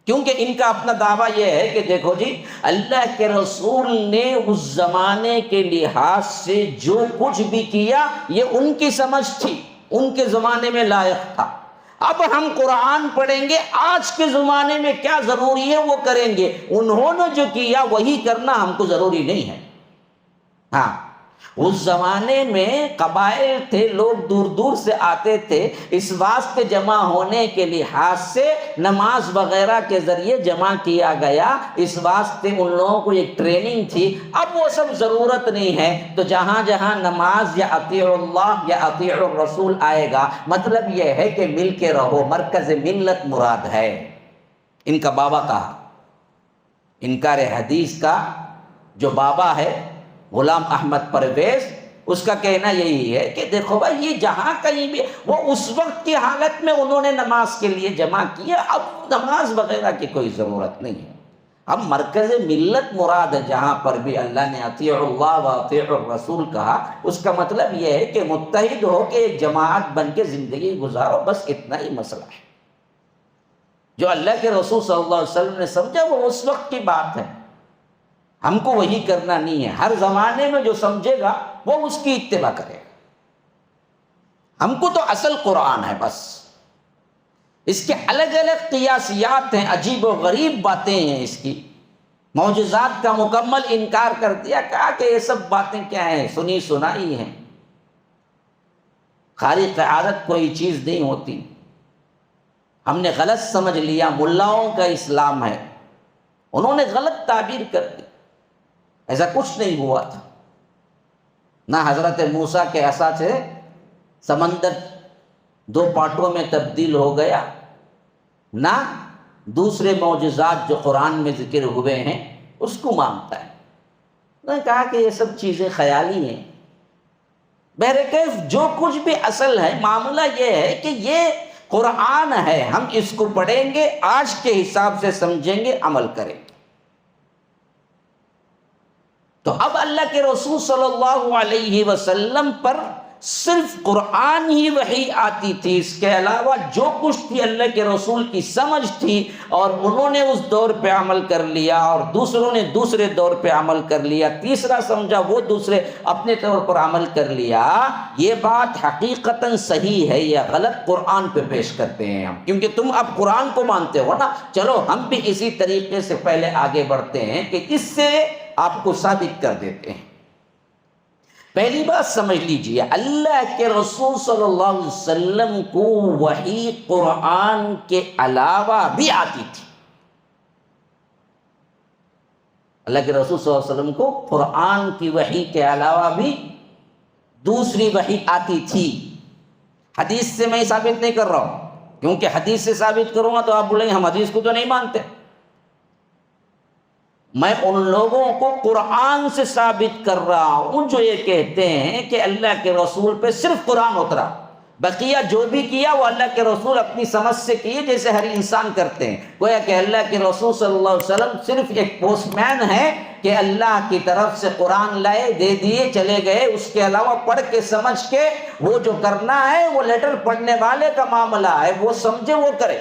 کیونکہ ان کا اپنا دعویٰ یہ ہے کہ دیکھو جی اللہ کے رسول نے اس زمانے کے لحاظ سے جو کچھ بھی کیا یہ ان کی سمجھ تھی، ان کے زمانے میں لائق تھا۔ اب ہم قرآن پڑھیں گے، آج کے زمانے میں کیا ضروری ہے وہ کریں گے، انہوں نے جو کیا وہی کرنا ہم کو ضروری نہیں ہے۔ ہاں اس زمانے میں قبائل تھے، لوگ دور دور سے آتے تھے، اس واسطے جمع ہونے کے لحاظ سے نماز وغیرہ کے ذریعے جمع کیا گیا، اس واسطے ان لوگوں کو ایک ٹریننگ تھی۔ اب وہ سب ضرورت نہیں ہے، تو جہاں جہاں نماز یا اطیع اللہ یا اطیع الرسول آئے گا مطلب یہ ہے کہ مل کے رہو، مرکز ملت مراد ہے۔ ان کا بابا کہا، انکار حدیث کا جو بابا ہے غلام احمد پرویز، اس کا کہنا یہی ہے کہ دیکھو بھائی یہ جہاں کہیں بھی، وہ اس وقت کی حالت میں انہوں نے نماز کے لیے جمع کیا، اب نماز وغیرہ کی کوئی ضرورت نہیں ہے۔ اب مرکز ملت مراد ہے، جہاں پر بھی اللہ نے اطیع اللہ و اطیع الرسول کہا، اس کا مطلب یہ ہے کہ متحد ہو کے ایک جماعت بن کے زندگی گزارو، بس اتنا ہی مسئلہ ہے۔ جو اللہ کے رسول صلی اللہ علیہ وسلم نے سمجھا وہ اس وقت کی بات ہے، ہم کو وہی کرنا نہیں ہے۔ ہر زمانے میں جو سمجھے گا وہ اس کی اتباع کرے گا، ہم کو تو اصل قرآن ہے بس۔ اس کے الگ الگ قیاسیات ہیں، عجیب و غریب باتیں ہیں اس کی، معجزات کا مکمل انکار کر دیا، کہا کہ یہ سب باتیں کیا ہیں، سنی سنائی ہیں، خارق عادت کوئی چیز نہیں ہوتی، ہم نے غلط سمجھ لیا ملاؤں کا اسلام ہے، انہوں نے غلط تعبیر کر دی، ایسا کچھ نہیں ہوا تھا، نہ حضرت موسیٰ کے عصا سے سمندر 2 پارٹوں میں تبدیل ہو گیا، نہ دوسرے معجزات جو قرآن میں ذکر ہوئے ہیں اس کو مانتا ہے۔ انہوں نے کہا کہ یہ سب چیزیں خیالی ہیں۔ بہرکیف جو کچھ بھی اصل ہے، معاملہ یہ ہے کہ یہ قرآن ہے، ہم اس کو پڑھیں گے، آج کے حساب سے سمجھیں گے، عمل کریں گے۔ تو اب اللہ کے رسول صلی اللہ علیہ وسلم پر صرف قرآن ہی وحی آتی تھی، اس کے علاوہ جو کچھ تھی اللہ کے رسول کی سمجھ تھی، اور انہوں نے اس دور پہ عمل کر لیا اور دوسروں نے دوسرے دور پہ عمل کر لیا، تیسرا سمجھا وہ دوسرے اپنے طور پر عمل کر لیا۔ یہ بات حقیقتاً صحیح ہے یا غلط قرآن پہ پیش کرتے ہیں ہم، کیونکہ تم اب قرآن کو مانتے ہو نا، چلو ہم بھی اسی طریقے سے پہلے آگے بڑھتے ہیں کہ اس سے آپ کو ثابت کر دیتے ہیں۔ پہلی بات سمجھ لیجئے، اللہ کے رسول صلی اللہ علیہ وسلم کو وحی قرآن کے علاوہ بھی آتی تھی۔ اللہ کے رسول صلی اللہ علیہ وسلم کو قرآن کی وحی کے علاوہ بھی دوسری وحی آتی تھی۔ حدیث سے میں ثابت نہیں کر رہا ہوں، کیونکہ حدیث سے ثابت کروں گا تو آپ بولیں گے ہم حدیث کو تو نہیں مانتے۔ میں ان لوگوں کو قرآن سے ثابت کر رہا ہوں جو یہ کہتے ہیں کہ اللہ کے رسول پہ صرف قرآن اترا، بقیہ جو بھی کیا وہ اللہ کے رسول اپنی سمجھ سے کیے، جیسے ہر انسان کرتے ہیں۔ گویا کہ اللہ کے رسول صلی اللہ علیہ وسلم صرف ایک پوسٹ مین ہے کہ اللہ کی طرف سے قرآن لائے، دے دیے، چلے گئے، اس کے علاوہ پڑھ کے سمجھ کے وہ جو کرنا ہے وہ لیٹر پڑھنے والے کا معاملہ ہے، وہ سمجھے وہ کرے۔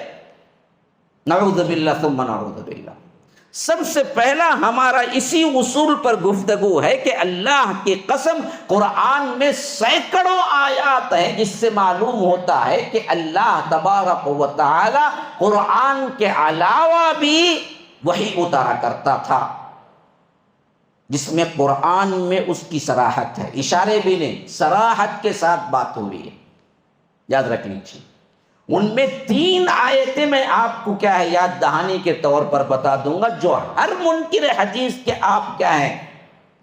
نعوذ باللہ ثم نعوذ باللہ۔ سب سے پہلا ہمارا اسی اصول پر گفتگو ہے کہ اللہ کی قسم قرآن میں سینکڑوں آیات ہیں جس سے معلوم ہوتا ہے کہ اللہ تبارک و تعالی قرآن کے علاوہ بھی وحی اتارا کرتا تھا، جس میں قرآن میں اس کی صراحت ہے، اشارے بھی نہیں، صراحت کے ساتھ بات ہوئی ہے، یاد رکھ لیجیے۔ ان میں 3 آیتیں میں آپ کو کیا ہے یاد دہانی کے طور پر بتا دوں گا، جو ہر منکر حدیث کے آپ کیا ہیں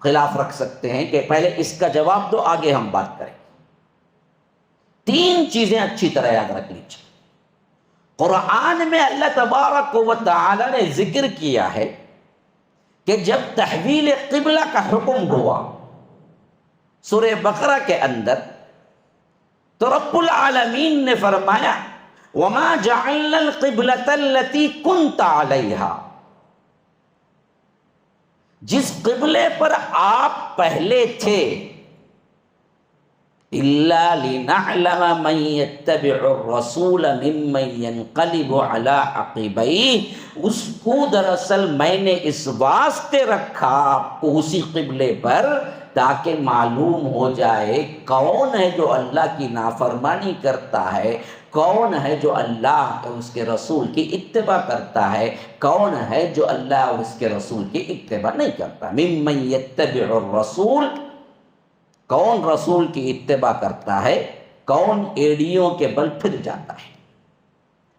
خلاف رکھ سکتے ہیں، کہ پہلے اس کا جواب دو، آگے ہم بات کریں۔ 3 چیزیں اچھی طرح یاد رکھ لیجیے۔ قرآن میں اللہ تبارک و تعالی نے ذکر کیا ہے کہ جب تحویل قبلہ کا حکم ہوا سورہ بقرہ کے اندر، تو رب العالمین نے فرمایا وَمَا جَعَلْنَا الْقِبْلَةَ الَّتِي كُنْتَ عَلَيْهَا، جس قبلے پر آپ پہلے تھے، إِلَّا لِنَعْلَمَ مَن يَتَّبِعُ الرَّسُولَ مِمَّن يَنْقَلِبُ عَلَىٰ عَقِبَيْهِ، اس کو دراصل میں نے اس واسطے رکھا آپ کو اسی قبلے پر تاکہ معلوم ہو جائے کون ہے جو اللہ کی نافرمانی کرتا ہے، کون ہے جو اللہ اور اس کے رسول کی اتباع کرتا ہے، کون ہے جو اللہ اور اس کے رسول کی اتباع نہیں کرتا۔ ممن یتبع الرسول، کون رسول کی اتباع کرتا ہے، کون ایڑیوں کے بل پھر جاتا ہے۔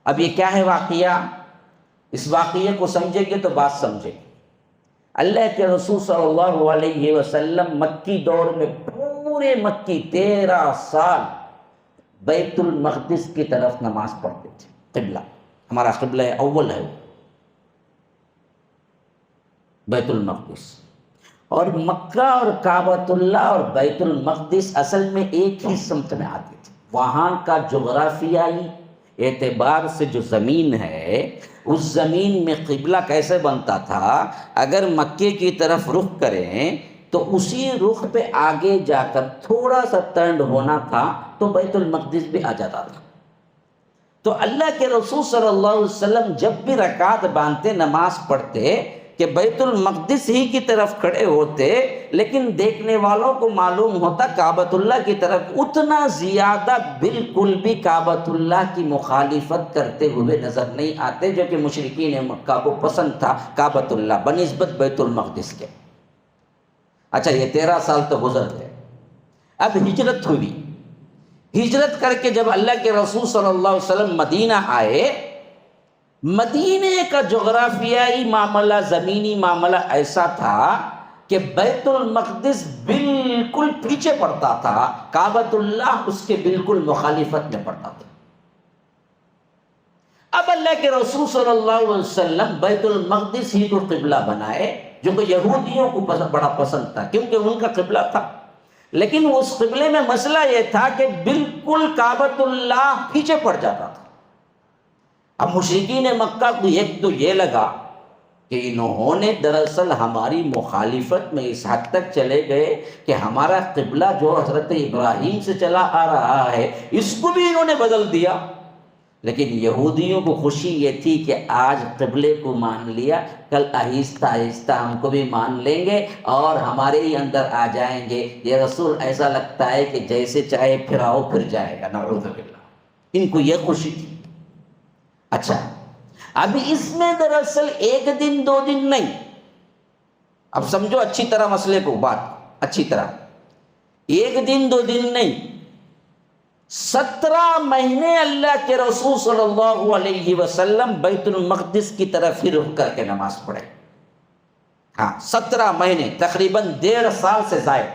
اب یہ کیا ہے واقعہ؟ اس واقعے کو سمجھیں گے تو بات سمجھیں گے۔ اللہ کے رسول صلی اللہ علیہ وسلم مکی دور میں پورے مکی 13 سال بیت المقدس کی طرف نماز پڑھتے تھے۔ قبلہ ہمارا قبلہ اول ہے بیت المقدس، اور مکہ اور کعبۃ اللہ اور بیت المقدس اصل میں ایک ہی سمت میں آتے تھے۔ وہاں کا جغرافیائی اعتبار سے جو زمین ہے، اس زمین میں قبلہ کیسے بنتا تھا، اگر مکے کی طرف رخ کریں تو اسی رخ پہ آگے جا کر تھوڑا سا ٹرن ہونا تھا تو بیت المقدس بھی آ جاتا تھا۔ تو اللہ کے رسول صلی اللہ علیہ وسلم جب بھی رکعت باندھتے، نماز پڑھتے، کہ بیت المقدس ہی کی طرف کھڑے ہوتے، لیکن دیکھنے والوں کو معلوم ہوتا کعبۃ اللہ کی طرف، اتنا زیادہ بالکل بھی کعبۃ اللہ کی مخالفت کرتے ہوئے نظر نہیں آتے، جو کہ مشرکین مکہ کو پسند تھا کعبۃ اللہ بنسبت بیت المقدس کے۔ اچھا، یہ 13 سال تو گزر گئے، اب ہجرت ہوئی۔ ہجرت کر کے جب اللہ کے رسول صلی اللہ علیہ وسلم مدینہ آئے، مدینے کا جغرافیائی معاملہ، زمینی معاملہ ایسا تھا کہ بیت المقدس بالکل پیچھے پڑتا تھا، کعبۃ اللہ اس کے بالکل مخالفت میں پڑتا تھا۔ اب اللہ کے رسول صلی اللہ علیہ وسلم بیت المقدس ہی کو قبلہ بنائے، جو کہ یہودیوں کو بڑا پسند تھا کیونکہ ان کا قبلہ تھا، لیکن اس قبلے میں مسئلہ یہ تھا کہ بالکل کعبۃ اللہ پیچھے پڑ جاتا تھا۔ اب مشرکین مکہ کو ایک تو یہ لگا کہ انہوں نے دراصل ہماری مخالفت میں اس حد تک چلے گئے کہ ہمارا قبلہ جو حضرت ابراہیم سے چلا آ رہا ہے اس کو بھی انہوں نے بدل دیا۔ لیکن یہودیوں کو خوشی یہ تھی کہ آج قبلے کو مان لیا، کل آہستہ آہستہ ہم کو بھی مان لیں گے اور ہمارے ہی اندر آ جائیں گے۔ یہ رسول ایسا لگتا ہے کہ جیسے چاہے پھراؤ پھر جائے گا، نعوذ باللہ، ان کو یہ خوشی تھی۔ اچھا، اب اس میں دراصل ایک دن دو دن نہیں، اب سمجھو اچھی طرح مسئلے کو، بات اچھی طرح، ایک دن دو دن نہیں، 17 مہینے اللہ کے رسول صلی اللہ علیہ وسلم بیت المقدس کی طرف ہی رخ کر کے نماز پڑھے۔ ہاں، 17 مہینے، تقریباً 1.5 سال سے زائد،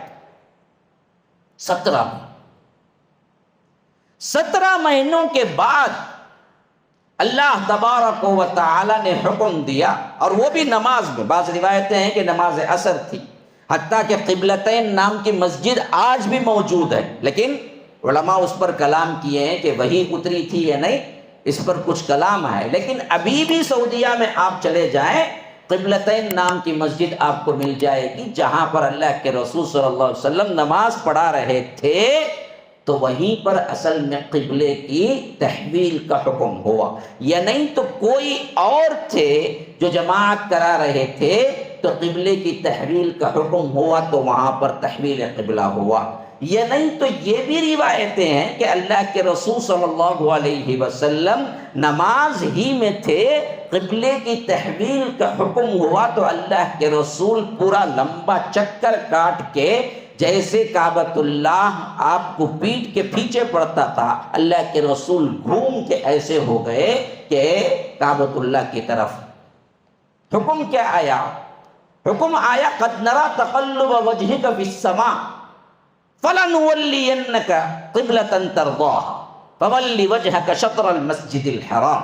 17 مہینوں کے بعد اللہ تبارک و تعالی نے حکم دیا، اور وہ بھی نماز میں۔ بعض روایتیں ہیں کہ نماز عصر تھی، حتیٰ کہ قبلتین نام کی مسجد آج بھی موجود ہے، لیکن علماء اس پر کلام کیے ہیں کہ وہی اتری تھی یا نہیں، اس پر کچھ کلام ہے، لیکن ابھی بھی سعودیہ میں آپ چلے جائیں، قبلتین نام کی مسجد آپ کو مل جائے گی، جہاں پر اللہ کے رسول صلی اللہ علیہ وسلم نماز پڑھا رہے تھے، تو وہیں پر اصل میں قبلے کی تحویل کا حکم ہوا، یا نہیں تو کوئی اور تھے جو جماعت کرا رہے تھے تو قبلے کی تحویل کا حکم ہوا تو وہاں پر تحویل قبلہ ہوا، یا نہیں تو یہ بھی روایتیں ہیں کہ اللہ کے رسول صلی اللہ علیہ وسلم نماز ہی میں تھے، قبلے کی تحویل کا حکم ہوا تو اللہ کے رسول پورا لمبا چکر کاٹ کے، جیسے کعبۃ اللہ آپ کو پیٹ کے پیچھے پڑتا تھا، اللہ کے رسول گھوم کے ایسے ہو گئے کہ کعبۃ اللہ کی طرف۔ حکم کیا آیا؟ حکم آیا قد نرى تقلب وجهك في السماء فلنولينك قبلة ترضاها فول وجهك شطر المسجد الحرام۔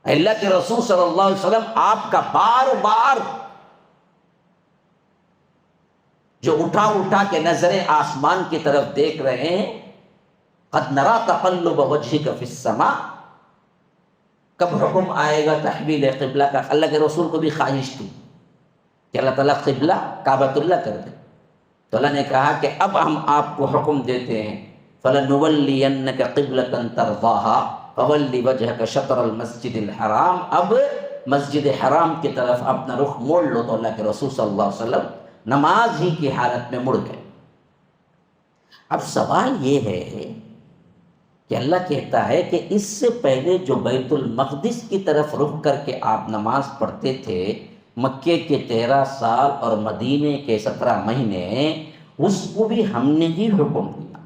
اللہ کے رسول صلی اللہ علیہ وسلم آپ کا بار بار جو اٹھا کے نظریں آسمان کی طرف دیکھ رہے ہیں، قد نرى تقلب وجهك في السماء، کب حکم آئے گا تحویل قبلہ کا؟ اللہ کے رسول کو بھی خواہش تھی کہ اللہ تعالیٰ قبلہ کعبۃ اللہ کر دے، تو اللہ نے کہا کہ اب ہم آپ کو حکم دیتے ہیں فَلَنُوَلِّيَنَّكَ قِبْلَةً تَرْضَاهَا فَوَلِّ وَجْهَكَ شَطْرَ الْمَسْجِدِ الْحَرَامِ، اب مسجد حرام کی طرف اپنا رخ موڑ لو۔ تو اللہ کے رسول صلی اللہ علیہ وسلم نماز ہی کی حالت میں مڑ گئے۔ اب سوال یہ ہے کہ اللہ کہتا ہے کہ اس سے پہلے جو بیت المقدس کی طرف رخ کر کے آپ نماز پڑھتے تھے، مکے کے 13 سال اور مدینے کے 17 مہینے، اس کو بھی ہم نے ہی حکم دیا۔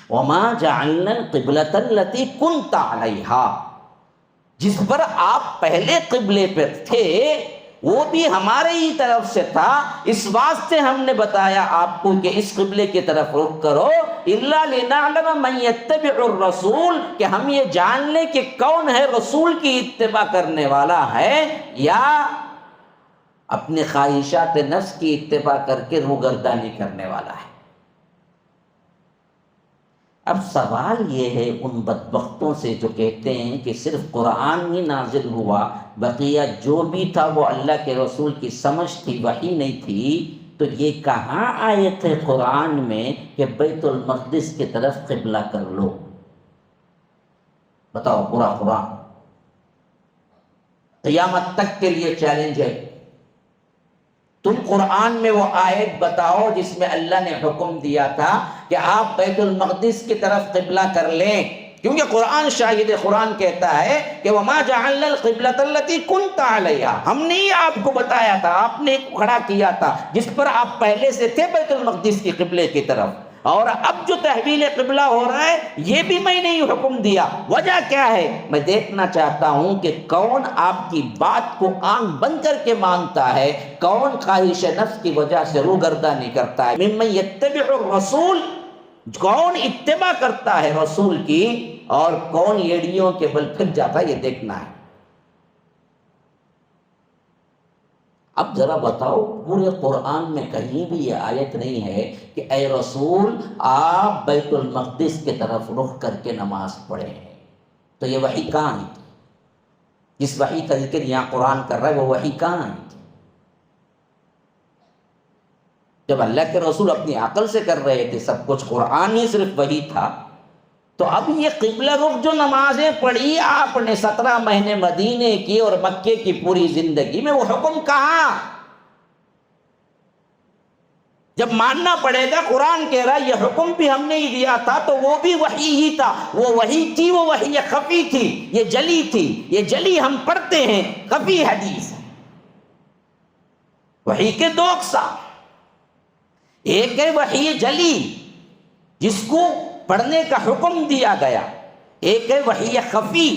وَمَا جَعَلْنَا الْقِبْلَةَ الَّتِي كُنْتَ عَلَيْهَا، جس پر آپ پہلے قبلے پر تھے وہ بھی ہمارے ہی طرف سے تھا، اس واسطے ہم نے بتایا آپ کو کہ اس قبلے کی طرف رخ کرو، إِلَّا لِنَعْلَمَ مَن يَتَّبِعُ الرَّسُولَ، کہ ہم یہ جان لیں کہ کون ہے رسول کی اتباع کرنے والا ہے یا اپنے خواہشات نفس کی اتباع کر کے روگردانی کرنے والا ہے۔ اب سوال یہ ہے ان بدبختوں سے جو کہتے ہیں کہ صرف قرآن ہی نازل ہوا، بقیہ جو بھی تھا وہ اللہ کے رسول کی سمجھ تھی، وحی نہیں تھی، تو یہ کہاں آیت ہے قرآن میں کہ بیت المقدس کی طرف قبلہ کر لو؟ بتاؤ، پورا قرآن قیامت تک کے لیے چیلنج ہے، تم قرآن میں وہ آیت بتاؤ جس میں اللہ نے حکم دیا تھا کہ آپ بیت المقدس کی طرف قبلہ کر لیں، کیونکہ قرآن شاہد قرآن کہتا ہے کہ وَمَا جَعَلْنَا الْقِبْلَةَ الَّتِي كُنْتَ عَلَيْهَا، ہم نے ہی آپ کو بتایا تھا، آپ نے کھڑا کیا تھا جس پر آپ پہلے سے تھے بیت المقدس کی قبلے کی طرف، اور اب جو تحویل قبلہ ہو رہا ہے یہ بھی میں نے ہی حکم دیا۔ وجہ کیا ہے؟ میں دیکھنا چاہتا ہوں کہ کون آپ کی بات کو آنکھ بند کر کے مانتا ہے، کون خواہش نفس کی وجہ سے روگردانی کرتا ہے۔ ممن یتبع الرسول، کون اتباع کرتا ہے رسول کی اور کون ایڑیوں کے بل پھر جاتا ہے، یہ دیکھنا ہے۔ اب ذرا بتاؤ، پورے قرآن میں کہیں بھی یہ آیت نہیں ہے کہ اے رسول آپ بیت المقدس کی طرف رخ کر کے نماز پڑھیں، تو یہ وحی کہاں ہے؟ جس وحی کا ذکر یہاں قرآن کر رہا ہے وہ وحی کہاں ہے؟ جب اللہ کے رسول اپنی عقل سے کر رہے تھے سب کچھ، قرآن ہی صرف وحی تھا، تو اب یہ قبلہ رخ جو نمازیں پڑھی آپ نے 17 مہینے مدینے کی اور مکے کی پوری زندگی میں، وہ حکم کہاں؟ جب ماننا پڑے گا قرآن کہہ رہا ہے یہ حکم بھی ہم نے ہی دیا تھا، تو وہ بھی وحی ہی تھا، وہ وحی تھی، وہ وحی خفی تھی، یہ جلی تھی، یہ جلی ہم پڑھتے ہیں، خفی حدیث ہے۔ وحی کے دو اقسام، ایک ہے وحی جلی جس کو پڑھنے کا حکم دیا گیا، ایک ہے وحی خفی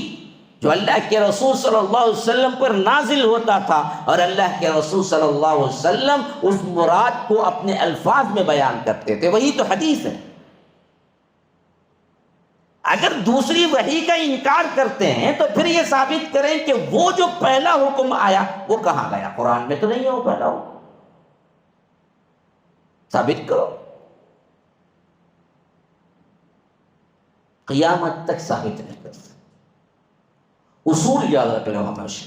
جو اللہ کے رسول صلی اللہ علیہ وسلم پر نازل ہوتا تھا، اور اللہ کے رسول صلی اللہ علیہ وسلم اس مراد کو اپنے الفاظ میں بیان کرتے تھے، وہی تو حدیث ہے۔ اگر دوسری وحی کا انکار کرتے ہیں تو پھر یہ ثابت کریں کہ وہ جو پہلا حکم آیا وہ کہاں گیا؟ قرآن میں تو نہیں ہے وہ پہلا حکم، ثابت کرو۔ قیامت تک ثابت نہیں کر سکتے۔ اصول یاد رکھ لو ہمیشہ،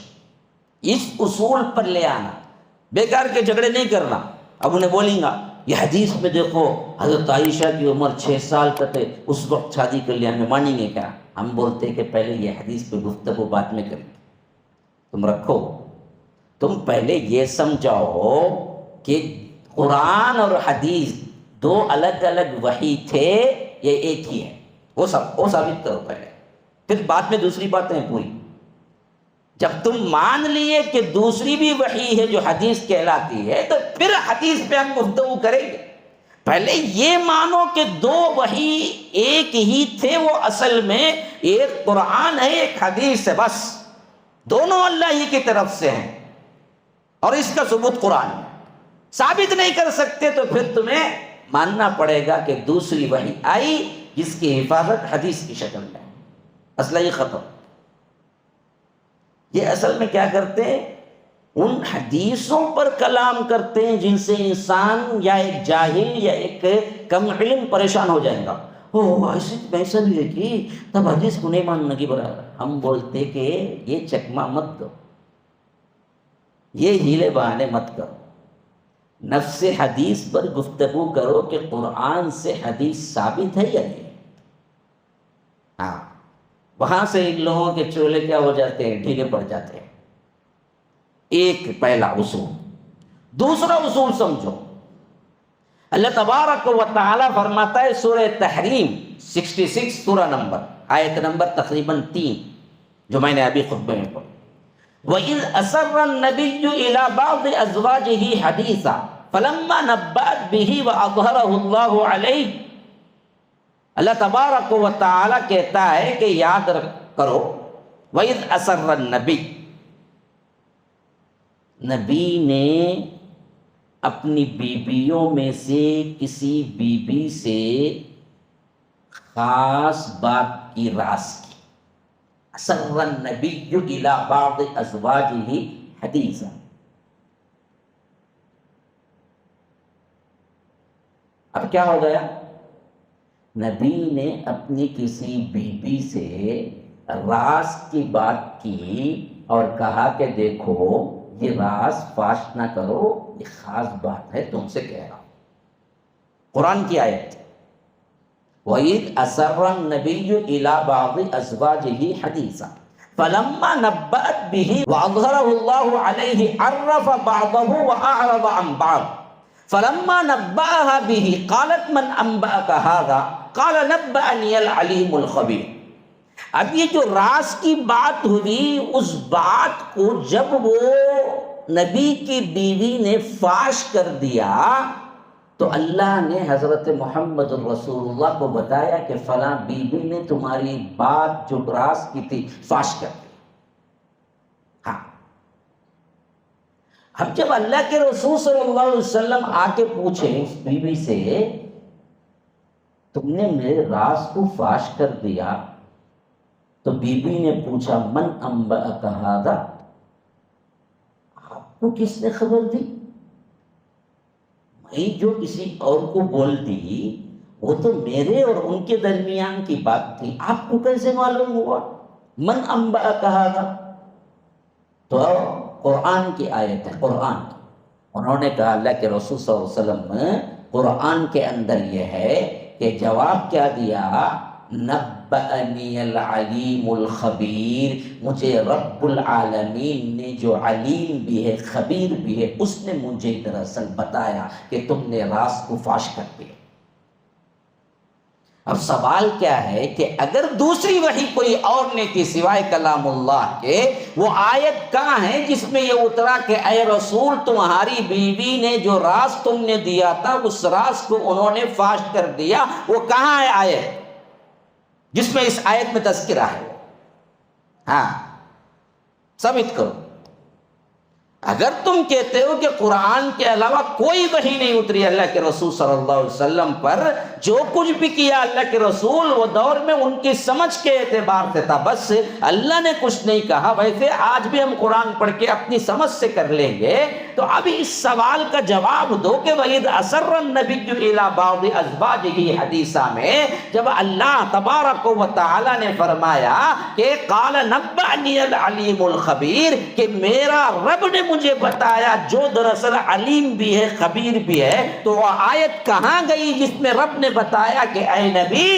اس اصول پر لے آنا، بیکار کے جھگڑے نہیں کرنا۔ اب انہیں بولیں گا یہ حدیث میں دیکھو حضرت عائشہ کی عمر 6 سال تک ہے، اس وقت شادی کر لیا، ہمیں مانیں گے کیا؟ ہم بولتے کہ پہلے یہ حدیث پہ گفتگو بعد میں کریں گے، تم رکھو، تم پہلے یہ سمجھاؤ کہ قرآن اور حدیث دو الگ الگ وحی تھے، یہ ایک ہی ہے، وہ ثابت کرو پہلے، پھر بعد میں دوسری باتیں پوری۔ جب تم مان لیے کہ دوسری بھی وحی ہے جو حدیث کہلاتی ہے، تو پھر حدیث پہ ہم گفتگو کریں گے۔ پہلے یہ مانو کہ دو وحی ایک ہی تھے، وہ اصل میں ایک قرآن ہے ایک حدیث ہے، بس دونوں اللہ ہی کی طرف سے ہیں، اور اس کا ثبوت قرآن ہے۔ ثابت نہیں کر سکتے تو پھر تمہیں ماننا پڑے گا کہ دوسری وحی آئی جس کی حفاظت حدیث کی شکل میں، مسئلہ ہی ختم۔ یہ اصل میں کیا کرتے ہیں؟ ان حدیثوں پر کلام کرتے ہیں جن سے انسان یا ایک جاہل یا ایک کم علم پریشان ہو جائے گا۔ ایسا بھی لکھی تب حدیث کو نہیں ماننے کی برابر۔ ہم بولتے کہ یہ چکما مت دو، یہ ہیلے بہانے مت کرو، نفس حدیث پر گفتگو کرو کہ قرآن سے حدیث ثابت ہے یا نہیں۔ ہاں، وہاں سے ان لوگوں کے چولے کیا ہو جاتے ہیں، ڈھیلے پڑ جاتے ہیں۔ ایک پہلا اصول۔ دوسرا اصول سمجھو، اللہ تبارک و تعالی فرماتا ہے سورہ تحریم 66 سورہ نمبر، آیت نمبر تقریباً 3 جو میں نے ابھی خطبے میں پڑھی، وَإِذْ أَسَرَّ النَّبِيُّ إِلَى بَعْضِ أَزْوَاجِهِ حَدِيثًا فَلَمَّا نَبَّأَتْ بِهِ وَأَظْهَرَهُ اللَّهُ عَلَيْهِ۔ اللہ تبارک و تعالی کہتا ہے کہ یاد کرو، وَإِذْ أَسَرَّ النَّبِيُّ، نبی نے اپنی بیویوں میں سے کسی بیوی سے خاص بات کی راز کی۔ أَسَرَّ النَّبِيُّ إِلَى بَعْضِ أَزْوَاجِهِ حَدِيثًا۔ اب کیا ہو گیا؟ نبی نے اپنی کسی بیوی سے راز کی بات کی اور کہا کہ دیکھو یہ راز فاش نہ کرو، یہ خاص بات ہے، تم سے کہہ رہا ہوں۔ قرآن کی آیت، وَإِذْ أَسَرَّ النَّبِيُّ إِلَى بَعْضِ أَزْوَاجِهِ حَدِيثًا فلما نبأت به وأظهره الله عليه عرف بعضه وأعرض عن بعض فلما نبأها به قالت من أنبأك هذا قال نبأني العليم الخبير. اب یہ جو راز کی بات ہوئی، اس بات کو جب وہ نبی کی بیوی نے فاش کر دیا تو اللہ نے حضرت محمد رسول اللہ کو بتایا کہ فلاں بیوی نے تمہاری بات جو راز کی تھی فاش کر دی. ہاں، اب جب اللہ کے رسول صلی اللہ علیہ وسلم آ کے پوچھے اس بیوی سے تم نے میرے راز کو فاش کر دیا، تو بیوی نے پوچھا من انبأک ھذا، آپ کو کس نے خبر دی؟ میں جو کسی اور کو بول دی وہ تو میرے اور ان کے درمیان کی بات تھی، آپ کو کیسے معلوم ہوا؟ من انبأک ھذا، تو قرآن کی آیت ہے، قرآن کی. انہوں نے کہا اللہ کے رسول صلی اللہ علیہ وسلم قرآن کے اندر یہ ہے کہ جواب کیا دیا، نبأنی العلیم الخبیر، مجھے رب العالمین نے جو علیم بھی ہے خبیر بھی ہے اس نے مجھے دراصل بتایا کہ تم نے راز کو فاش کر دیا. اب سوال کیا ہے کہ اگر دوسری وحی کوئی اور نے کی سوائے کلام اللہ کے، وہ آیت کہاں ہے جس میں یہ اترا کہ اے رسول تمہاری بیوی نے جو راز تم نے دیا تھا اس راز کو انہوں نے فاش کر دیا؟ وہ کہاں ہے آیت جس میں اس آیت میں تذکرہ ہے؟ ہاں، ثابت کرو. اگر تم کہتے ہو کہ قرآن کے علاوہ کوئی وحی نہیں اتری اللہ کے رسول صلی اللہ علیہ وسلم پر، جو کچھ بھی کیا اللہ کے رسول وہ دور میں ان کی سمجھ کے اعتبار سے تھا، بس اللہ نے کچھ نہیں کہا. ویسے آج بھی ہم قرآن پڑھ کے اپنی سمجھ سے کر لیں گے. تو اب اس سوال کا جواب دو کہ وَإِذْ أَسَرَّ النَّبِيُّ إِلَىٰ بَعْضِ أَزْوَاجِهِ حدیثہ میں جب اللہ تبارک و تعالی نے فرمایا کہ قَالَ نَبَّأْنِيَ الْعَلِيمُ الْخَبِيرُ، کہ میرا رب نے مجھے بتایا جو دراصل علیم بھی ہے خبیر بھی ہے، تو وہ آیت کہاں گئی جس میں رب نے بتایا کہ اے نبی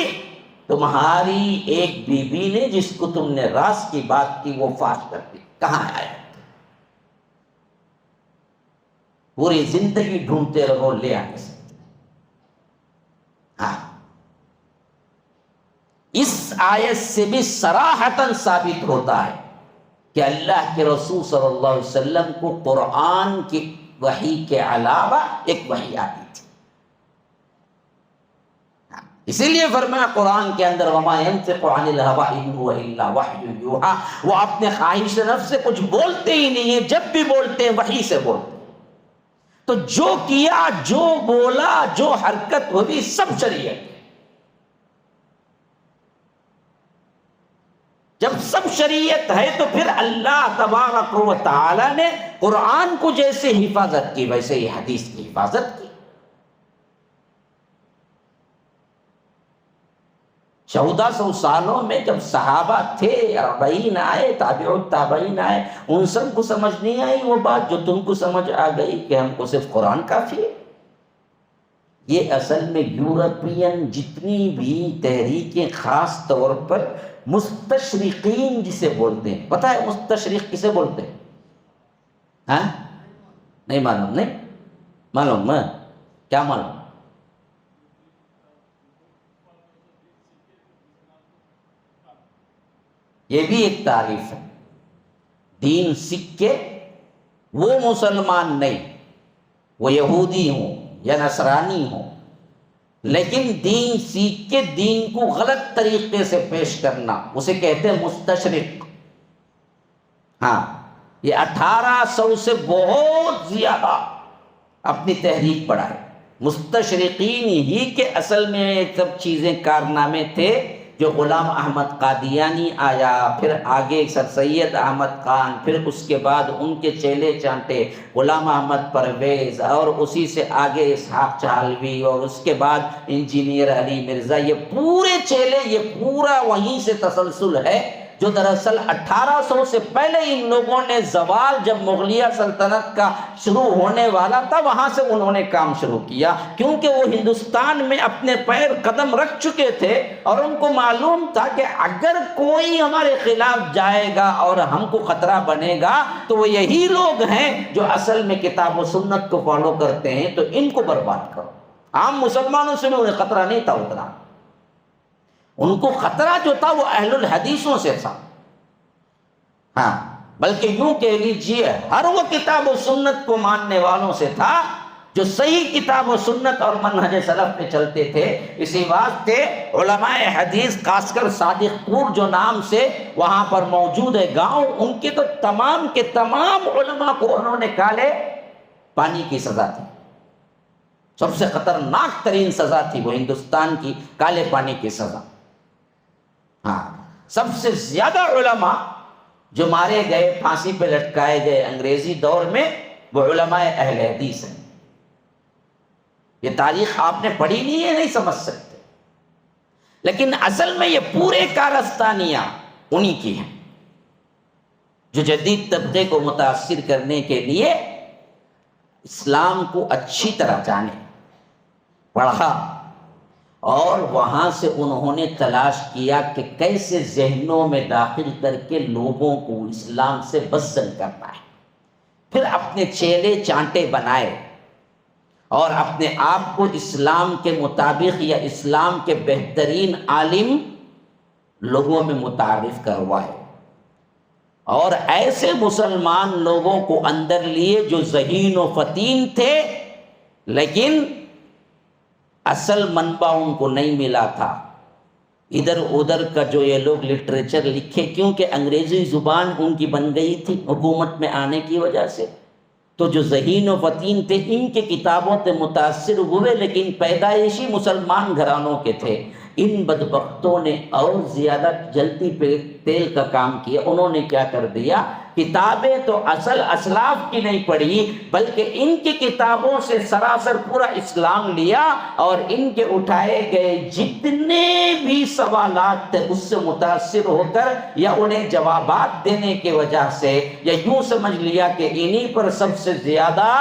تمہاری ایک بیوی نے جس کو تم نے راز کی بات کی وہ فاش کر دی؟ کہاں ہے آیت؟ پوری زندگی ڈھونڈتے رہو، لے آنے سے. ہاں، اس آیت سے بھی صراحتاً ثابت ہوتا ہے کہ اللہ کے رسول صلی اللہ علیہ وسلم کو قرآن کی وحی کے علاوہ ایک وحی آتی تھی. اسی لیے فرمایا قرآن کے اندر وَمَا يَنطِقُ عَنِ الْهَوَىٰ إِنْ هُوَ إِلَّا وَحْيٌ يُوحَىٰ، وہ اپنے خواہش نفس سے کچھ بولتے ہی نہیں ہیں، جب بھی بولتے ہیں وحی سے بولتے ہیں. تو جو کیا، جو بولا، جو حرکت ہوئی سب شریعت. جب سب شریعت ہے تو پھر اللہ تبارک و تعالی نے قرآن کو جیسے حفاظت کی ویسے ہی حدیث کی حفاظت کی. 1400 سالوں میں جب صحابہ تھے، 40 آئے، تابع التابعین آئے، ان سب کو سمجھ نہیں آئی وہ بات جو تم کو سمجھ آ گئی کہ ہم کو صرف قرآن کافی ہے. یہ اصل میں یورپین جتنی بھی تحریکیں، خاص طور پر مستشرقین جسے بولتے ہیں، پتہ ہے مستشرق کسے بولتے ہیں؟ ہاں، نہیں معلوم؟ نہیں معلوم؟ کیا معلوم؟ یہ بھی ایک تعریف ہے. دین سیکھ کے وہ مسلمان نہیں، وہ یہودی ہوں یا نصرانی ہوں، لیکن دین سیکھ کے دین کو غلط طریقے سے پیش کرنا اسے کہتے ہیں مستشرق. ہاں، یہ 1800 سے بہت زیادہ اپنی تحریک بڑھائے. مستشرقین ہی کے اصل میں یہ سب چیزیں کارنامے تھے. جو غلام احمد قادیانی آیا، پھر آگے سر سید احمد خان، پھر اس کے بعد ان کے چیلے چانٹے غلام احمد پرویز، اور اسی سے آگے اسحاق چالوی، اور اس کے بعد انجینئر علی مرزا، یہ پورے چیلے، یہ پورا وہیں سے تسلسل ہے جو دراصل 1800 سے پہلے ان لوگوں نے زوال جب مغلیہ سلطنت کا شروع ہونے والا تھا وہاں سے انہوں نے کام شروع کیا، کیونکہ وہ ہندوستان میں اپنے پیر قدم رکھ چکے تھے اور ان کو معلوم تھا کہ اگر کوئی ہمارے خلاف جائے گا اور ہم کو خطرہ بنے گا تو وہ یہی لوگ ہیں جو اصل میں کتاب و سنت کو فالو کرتے ہیں، تو ان کو برباد کرو۔ عام مسلمانوں سے بھی انہیں خطرہ نہیں تھا اتنا، ان کو خطرہ جو تھا وہ اہل الحدیثوں سے تھا، ہاں، بلکہ یوں کہہ لیجیے ہر وہ کتاب و سنت کو ماننے والوں سے تھا جو صحیح کتاب و سنت اور منہج سلف پہ چلتے تھے۔ اسی واسطے علماء حدیث خاص کر صادق پور جو نام سے وہاں پر موجود ہے گاؤں، ان کے تو تمام کے تمام علماء کو انہوں نے کالے پانی کی سزا دی، سب سے خطرناک ترین سزا تھی وہ ہندوستان کی کالے پانی کی سزا۔ ہاں، سب سے زیادہ علماء جو مارے گئے، پھانسی پہ لٹکائے گئے انگریزی دور میں، وہ علماء اہل حدیث ہیں۔ یہ تاریخ آپ نے پڑھی نہیں ہے، نہیں سمجھ سکتے، لیکن اصل میں یہ پورے کارستانیاں انہی کی ہیں جو جدید طبقے کو متاثر کرنے کے لیے اسلام کو اچھی طرح جانے، پڑھا، اور وہاں سے انہوں نے تلاش کیا کہ کیسے ذہنوں میں داخل کر کے لوگوں کو اسلام سے بزدل کرنا ہے، پھر اپنے چیلے چانٹے بنائے اور اپنے آپ کو اسلام کے مطابق یا اسلام کے بہترین عالم لوگوں میں متعارف کروائے، اور ایسے مسلمان لوگوں کو اندر لیے جو ذہین و فطین تھے لیکن اصل منبع ان کو نہیں ملا تھا۔ ادھر ادھر کا جو یہ لوگ لٹریچر لکھے، کیونکہ انگریزی زبان ان کی بن گئی تھی حکومت میں آنے کی وجہ سے، تو جو ذہین و فطین تھے ان کے کتابوں سے متاثر ہوئے، لیکن پیدائشی مسلمان گھرانوں کے تھے۔ ان بدبختوں نے اور زیادہ جلتی پہ تیل کا کام کیا، انہوں نے کیا کر دیا، کتابیں تو اصل اسلاف کی نہیں پڑھی بلکہ ان کی کتابوں سے سراسر پورا اسلام لیا، اور ان کے اٹھائے گئے جتنے بھی سوالات تھے اس سے متاثر ہو کر یا انہیں جوابات دینے کی وجہ سے، یا یوں سمجھ لیا کہ انہی پر سب سے زیادہ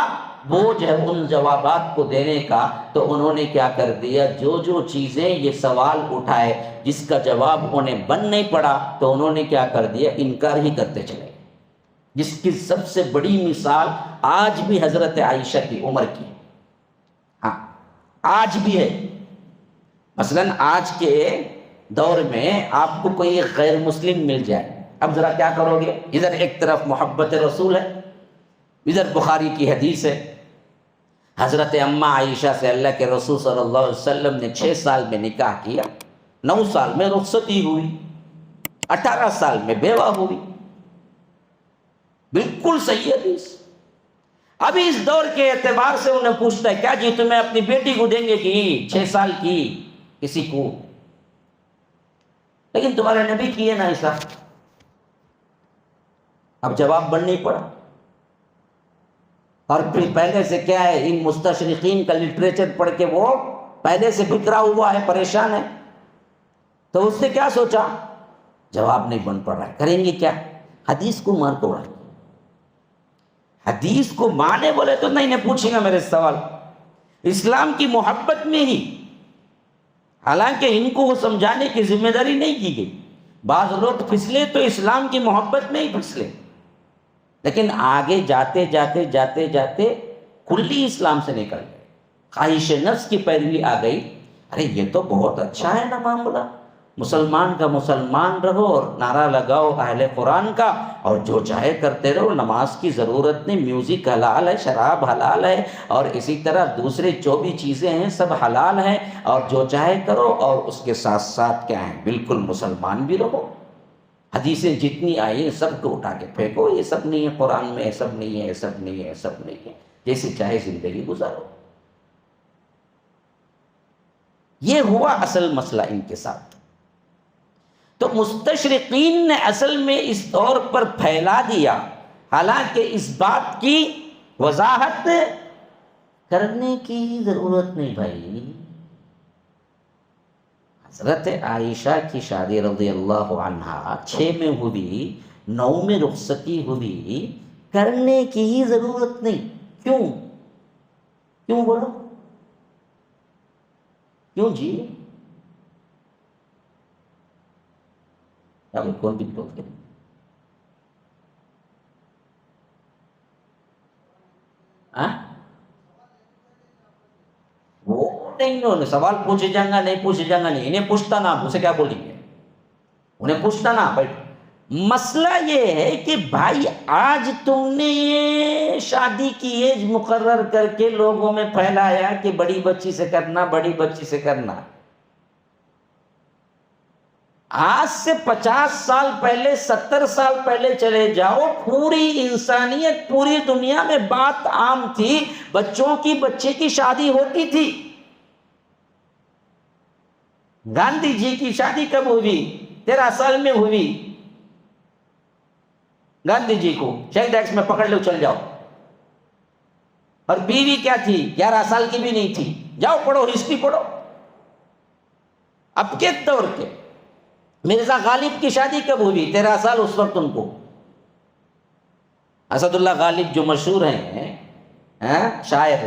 بوجھ ہے ان جوابات کو دینے کا، تو انہوں نے کیا کر دیا، جو چیزیں یہ سوال اٹھائے جس کا جواب انہیں بن نہیں پڑا تو انہوں نے کیا کر دیا، انکار ہی کرتے چلے، جس کی سب سے بڑی مثال آج بھی حضرت عائشہ کی عمر کی، ہاں آج بھی ہے۔ مثلا آج کے دور میں آپ کو کوئی غیر مسلم مل جائے، اب ذرا کیا کرو گے، ادھر ایک طرف محبت رسول ہے، ادھر بخاری کی حدیث ہے، حضرت اماں عائشہ سے اللہ کے رسول صلی اللہ علیہ وسلم نے 6 سال میں نکاح کیا، 9 سال میں رخصتی ہوئی، 18 سال میں بیوہ ہوئی، بالکل صحیح حدیث۔ ابھی اس دور کے اعتبار سے انہیں پوچھتا ہے کیا جی تمہیں اپنی بیٹی کو دیں گے کہ 6 سال کی کسی کو، لیکن تمہارے نبی کیے نا ایسا، اب جواب بن نہیں پڑا۔ اور پھر پہلے سے کیا ہے، ان مستشرقین کا لٹریچر پڑھ کے وہ پہلے سے بکھرا ہوا ہے، پریشان ہے، تو اس نے کیا سوچا، جواب نہیں بن پڑ رہا ہے، کریں گے کیا، حدیث کو مار توڑا۔ حدیث کو مانے بولے تو نہیں پوچھیں گا میرے سوال، اسلام کی محبت میں ہی، حالانکہ ان کو وہ سمجھانے کی ذمہ داری نہیں کی گئی، بعض لوگ پھسلے تو اسلام کی محبت میں ہی پھسلے، لیکن آگے جاتے جاتے جاتے جاتے کلی اسلام سے نکل گئے، خواہش نفس کی پیروی آ گئی، ارے یہ تو بہت اچھا ہے نا معاملہ، مسلمان کا مسلمان رہو اور نعرہ لگاؤ اہل قرآن کا، اور جو چاہے کرتے رہو، نماز کی ضرورت نہیں، میوزک حلال ہے، شراب حلال ہے، اور اسی طرح دوسرے جو بھی چیزیں ہیں سب حلال ہیں، اور جو چاہے کرو، اور اس کے ساتھ ساتھ کیا ہے، بالکل مسلمان بھی رہو، حدیثیں جتنی آئی ہیں سب کو اٹھا کے پھینکو، یہ سب نہیں ہے قرآن میں، یہ سب نہیں ہے، یہ سب نہیں ہے، یہ سب نہیں ہے، جیسے چاہے زندگی گزارو۔ یہ ہوا اصل مسئلہ ان کے ساتھ۔ تو مستشرقین نے اصل میں اس طور پر پھیلا دیا، حالانکہ اس بات کی وضاحت کرنے کی ضرورت نہیں بھائی، حضرت عائشہ کی شادی رضی اللہ عنہا 6 میں ہوئی، 9 میں رخصتی ہوئی، کرنے کی ہی ضرورت نہیں. کیوں بولو؟ کیوں جی؟ ابھی کون بھی بول کے وہ نہیں، سوال پوچھے جائیں گا نہیں پوچھے جائیں گا نہیں، انہیں پوچھتا نا، آپ اسے کیا بولیں گے؟ انہیں پوچھتا نا. مسئلہ یہ ہے کہ بھائی آج تم نے یہ شادی کی ایج مقرر کر کے لوگوں میں پھیلایا کہ بڑی بچی سے کرنا، بڑی بچی سے کرنا. آج سے 50 سال پہلے، 70 سال پہلے چلے جاؤ، پوری انسانیت، پوری دنیا میں بات عام تھی، بچوں کی بچے کی شادی ہوتی تھی. گاندھی جی کی شادی کب ہوئی؟ 13 سال میں ہوئی. گاندھی جی کو شہید ایکس میں پکڑ لو، چل جاؤ. اور بیوی کیا تھی؟ 11 سال کی بھی نہیں تھی. جاؤ پڑھو، ہسٹری پڑھو. اب کے دور کے مرزا غالب کی شادی کب ہوئی؟ 13 سال اس وقت ان کو. اسد اللہ غالب جو مشہور ہیں شاعر،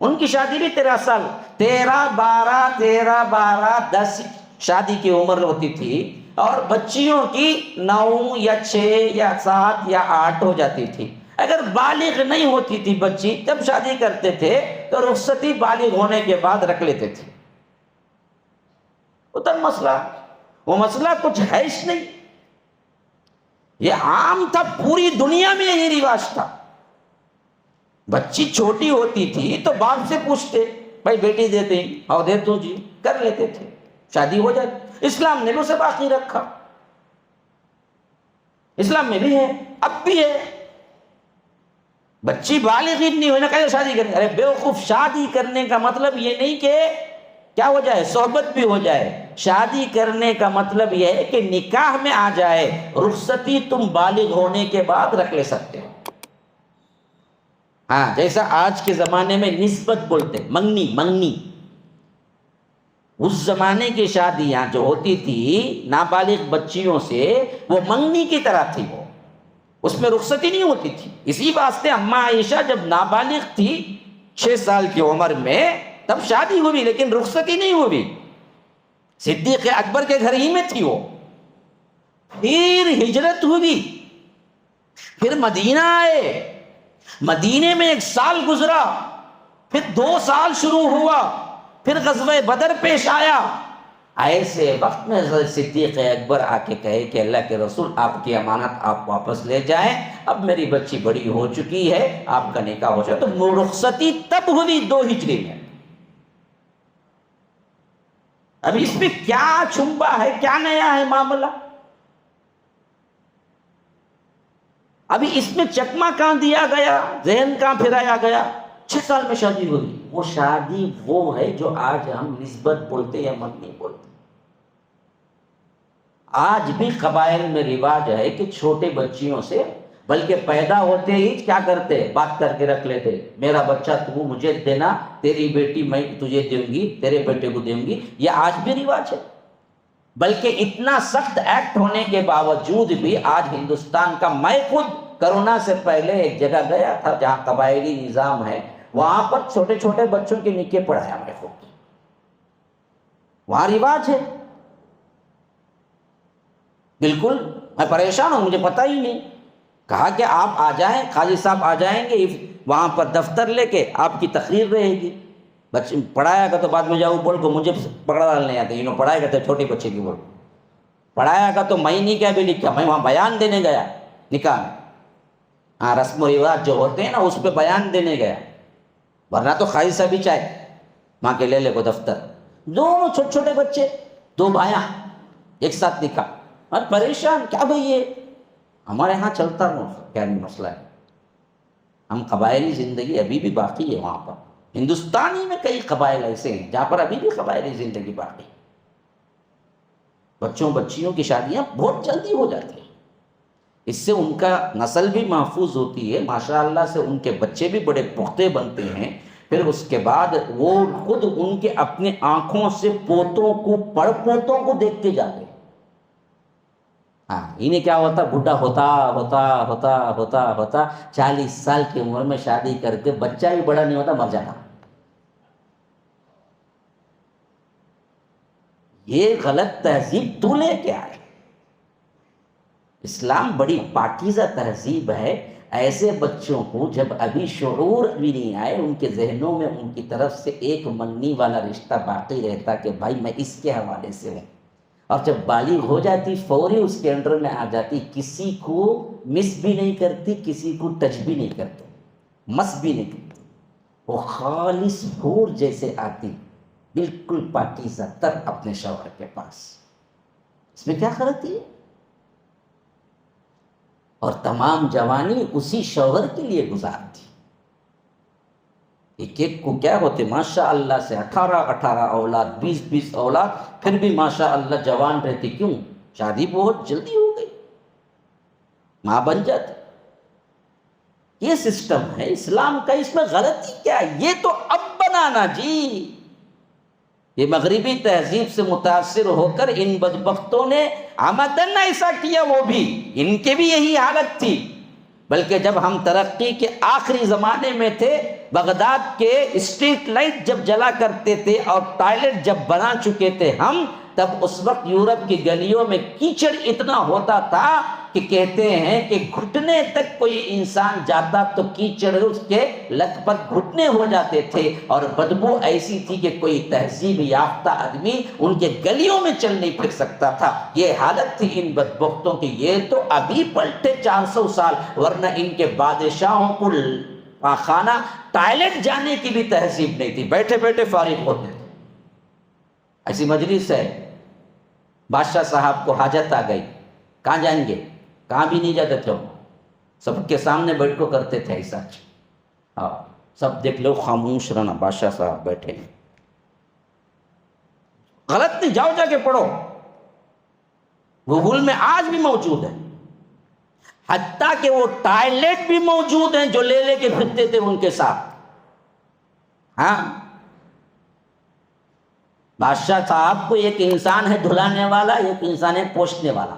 ان کی شادی بھی 13 سال. 13 12 10 شادی کی عمر ہوتی تھی، اور بچیوں کی 9 یا 6 یا 7 یا 8 ہو جاتی تھی. اگر بالغ نہیں ہوتی تھی بچی، جب شادی کرتے تھے تو رخصتی بالغ ہونے کے بعد رکھ لیتے تھے. اتنا مسئلہ، وہ مسئلہ کچھ ہے ہی نہیں. یہ عام تھا، پوری دنیا میں یہ رواج تھا. بچی چھوٹی ہوتی تھی تو باپ سے پوچھتے، بھائی بیٹی دیتے ہیں؟ اور دے تو جی، کر لیتے تھے، شادی ہو جاتی. اسلام نے بھی اسے باقی رکھا. اسلام میں بھی ہے، اب بھی ہے. بچی بالغ ہی نہیں ہوئی نہ کہے شادی کریں. ارے بیوقوف، شادی کرنے کا مطلب یہ نہیں کہ کیا ہو جائے، صحبت بھی ہو جائے. شادی کرنے کا مطلب یہ ہے کہ نکاح میں آ جائے. رخصتی تم بالغ ہونے کے بعد رکھ لے سکتے ہو. ہاں، جیسا آج کے زمانے میں نسبت بولتے، منگنی. اس زمانے کی شادیاں جو ہوتی تھی نابالغ بچیوں سے، وہ منگنی کی طرح تھی. وہ اس میں رخصتی نہیں ہوتی تھی. اسی واسطے اماں عائشہ جب نابالغ تھی 6 سال کی عمر میں، تب شادی ہوئی، لیکن رخصتی نہیں ہوئی. صدیق اکبر کے گھر ہی میں تھی وہ. پھر ہجرت ہوئی، پھر مدینہ آئے. مدینے میں 1 سال گزرا، پھر 2 سال شروع ہوا، پھر غزوہ بدر پیش آیا. ایسے وقت میں حضرت صدیق اکبر آ کے کہے کہ اللہ کے رسول، آپ کی امانت آپ واپس لے جائیں، اب میری بچی بڑی ہو چکی ہے، آپ کا نکاح ہو جائے. تو رخصتی تب ہوئی 2 ہجری میں. اب اس میں کیا چھپا ہے، کیا نیا ہے معاملہ؟ ابھی اس میں چکما کہاں دیا گیا، ذہن کہاں پھرایا گیا؟ 6 سال میں شادی ہوئی. وہ شادی وہ ہے جو آج ہم نسبت بولتے یا منگنی بولتے. آج بھی قبائل میں رواج ہے کہ چھوٹے بچیوں سے، بلکہ پیدا ہوتے ہی کیا کرتے، بات کر کے رکھ لیتے، میرا بچہ تو مجھے دینا، تیری بیٹی میں تجھے دوں گی، تیرے بیٹے کو دوں گی. یہ آج بھی رواج ہے. بلکہ اتنا سخت ایکٹ ہونے کے باوجود بھی آج ہندوستان کا، میں خود کرونا سے پہلے ایک جگہ گیا تھا جہاں قبائلی نظام ہے، وہاں پر چھوٹے چھوٹے بچوں کے نکاح پڑھایا میں خود. وہاں رواج ہے. بالکل میں پریشان ہوں، مجھے پتہ ہی نہیں. کہا کہ آپ آ جائیں، قاضی صاحب آ جائیں گے وہاں پر دفتر لے کے، آپ کی تقریر رہے گی. بچے پڑھایا گا تو بعد میں جاؤ بول کو مجھے پکڑا ڈالنے آتے، انہوں پڑھایا گا تو چھوٹے بچے کی بول پڑھایا گا تو میں نہیں کیا بھی لکھا، میں وہاں بیان دینے گیا نکاح میں. ہاں، رسم و رواج جو ہوتے ہیں نا، اس پہ بیان دینے گیا. ورنہ تو قاضی صاحب ہی چاہے ماں کے لے لے کو دفتر. دونوں چھوٹے چھوٹے بچے، 2 بھائیاں، ایک ساتھ نکاح. اور پریشان، کیا بھئی یہ ہمارے ہاں چلتا رہا، کیا نہیں مسئلہ ہے. ہم قبائلی زندگی ابھی بھی باقی ہے وہاں پر. ہندوستان ہی میں کئی قبائل ایسے ہیں جہاں پر ابھی بھی قبائلی زندگی باقی. بچوں بچیوں کی شادیاں بہت جلدی ہو جاتی ہیں. اس سے ان کا نسل بھی محفوظ ہوتی ہے، ماشاءاللہ سے ان کے بچے بھی بڑے پختے بنتے ہیں. پھر اس کے بعد وہ خود ان کے اپنے آنکھوں سے پوتوں کو پڑ پوتوں کو دیکھتے جاتے. ہاں انہیں کیا ہوتا, بڈھا ہوتا ہوتا ہوتا ہوتا ہوتا 40 سال کی عمر میں شادی کر کے بچہ بھی بڑا نہیں ہوتا, مر جاتا. یہ غلط تہذیب تو لے کے آئے. اسلام بڑی پاکیزہ تہذیب ہے. ایسے بچوں کو جب ابھی شعور بھی نہیں آئے, ان کے ذہنوں میں ان کی طرف سے ایک منگنی والا رشتہ باقی رہتا کہ بھائی میں اس کے حوالے سے ہوں, اور جب بالغ ہو جاتی فوری اس کے انڈر میں آ جاتی, کسی کو مس بھی نہیں کرتی, کسی کو ٹچ بھی نہیں کرتی, مس بھی نہیں کرتی, وہ خالص حور جیسے آتی, بالکل پاکیزہ تر اپنے شوہر کے پاس. اس میں کیا غلطی ہے؟ اور تمام جوانی اسی شوہر کے لیے گزارتی. ایک ایک کو کیا ہوتے ماشاء اللہ سے 18 اولاد, 20 اولاد, پھر بھی ماشاء اللہ جوان رہتی. کیوں؟ شادی بہت جلدی ہو گئی, ماں بن جاتی. یہ سسٹم ہے اسلام کا. اس میں غلطی کیا ہے؟ یہ تو اب بنانا جی. یہ مغربی تہذیب سے متاثر ہو کر ان بدبختوں نے عمدن ایسا کیا. وہ بھی ان کے بھی یہی حالت تھی. بلکہ جب ہم ترقی کے آخری زمانے میں تھے, بغداد کے اسٹریٹ لائٹ جب جلا کرتے تھے اور ٹوائلٹ جب بنا چکے تھے ہم, تب اس وقت یورپ کی گلیوں میں کیچڑ اتنا ہوتا تھا کہ کہتے ہیں کہ گھٹنے تک کوئی انسان جاتا تو کیچڑ اس کے لت پت گھٹنے ہو جاتے تھے, اور بدبو ایسی تھی کہ کوئی تہذیب یافتہ آدمی ان کے گلیوں میں چل نہیں پھر سکتا تھا. یہ حالت تھی ان بدبختوں کی. یہ تو ابھی پلٹے 400 سال, ورنہ ان کے بادشاہوں کو خانہ ٹوائلٹ جانے کی بھی تہذیب نہیں تھی, بیٹھے بیٹھے فارغ ہوتے تھے. ایسی مجلس ہے, بادشاہ صاحب کو حاجت آ گئی, کہاں جائیں گے؟ کہاں بھی نہیں جاتے تھے, سب کے سامنے بیٹھ کو کرتے تھے ایسا. ہاں سب دیکھ لو, خاموش رہنا, بادشاہ صاحب بیٹھے ہیں. غلط نہیں, جاؤ جا کے پڑھو, گوگل میں آج بھی موجود ہے. حتیٰ کہ وہ ٹوائلٹ بھی موجود ہیں جو لے لے کے پھرتے تھے ان کے ساتھ. ہاں بادشاہ صاحب کو ایک انسان ہے دھلانے والا, ایک انسان ہے پوچھنے والا.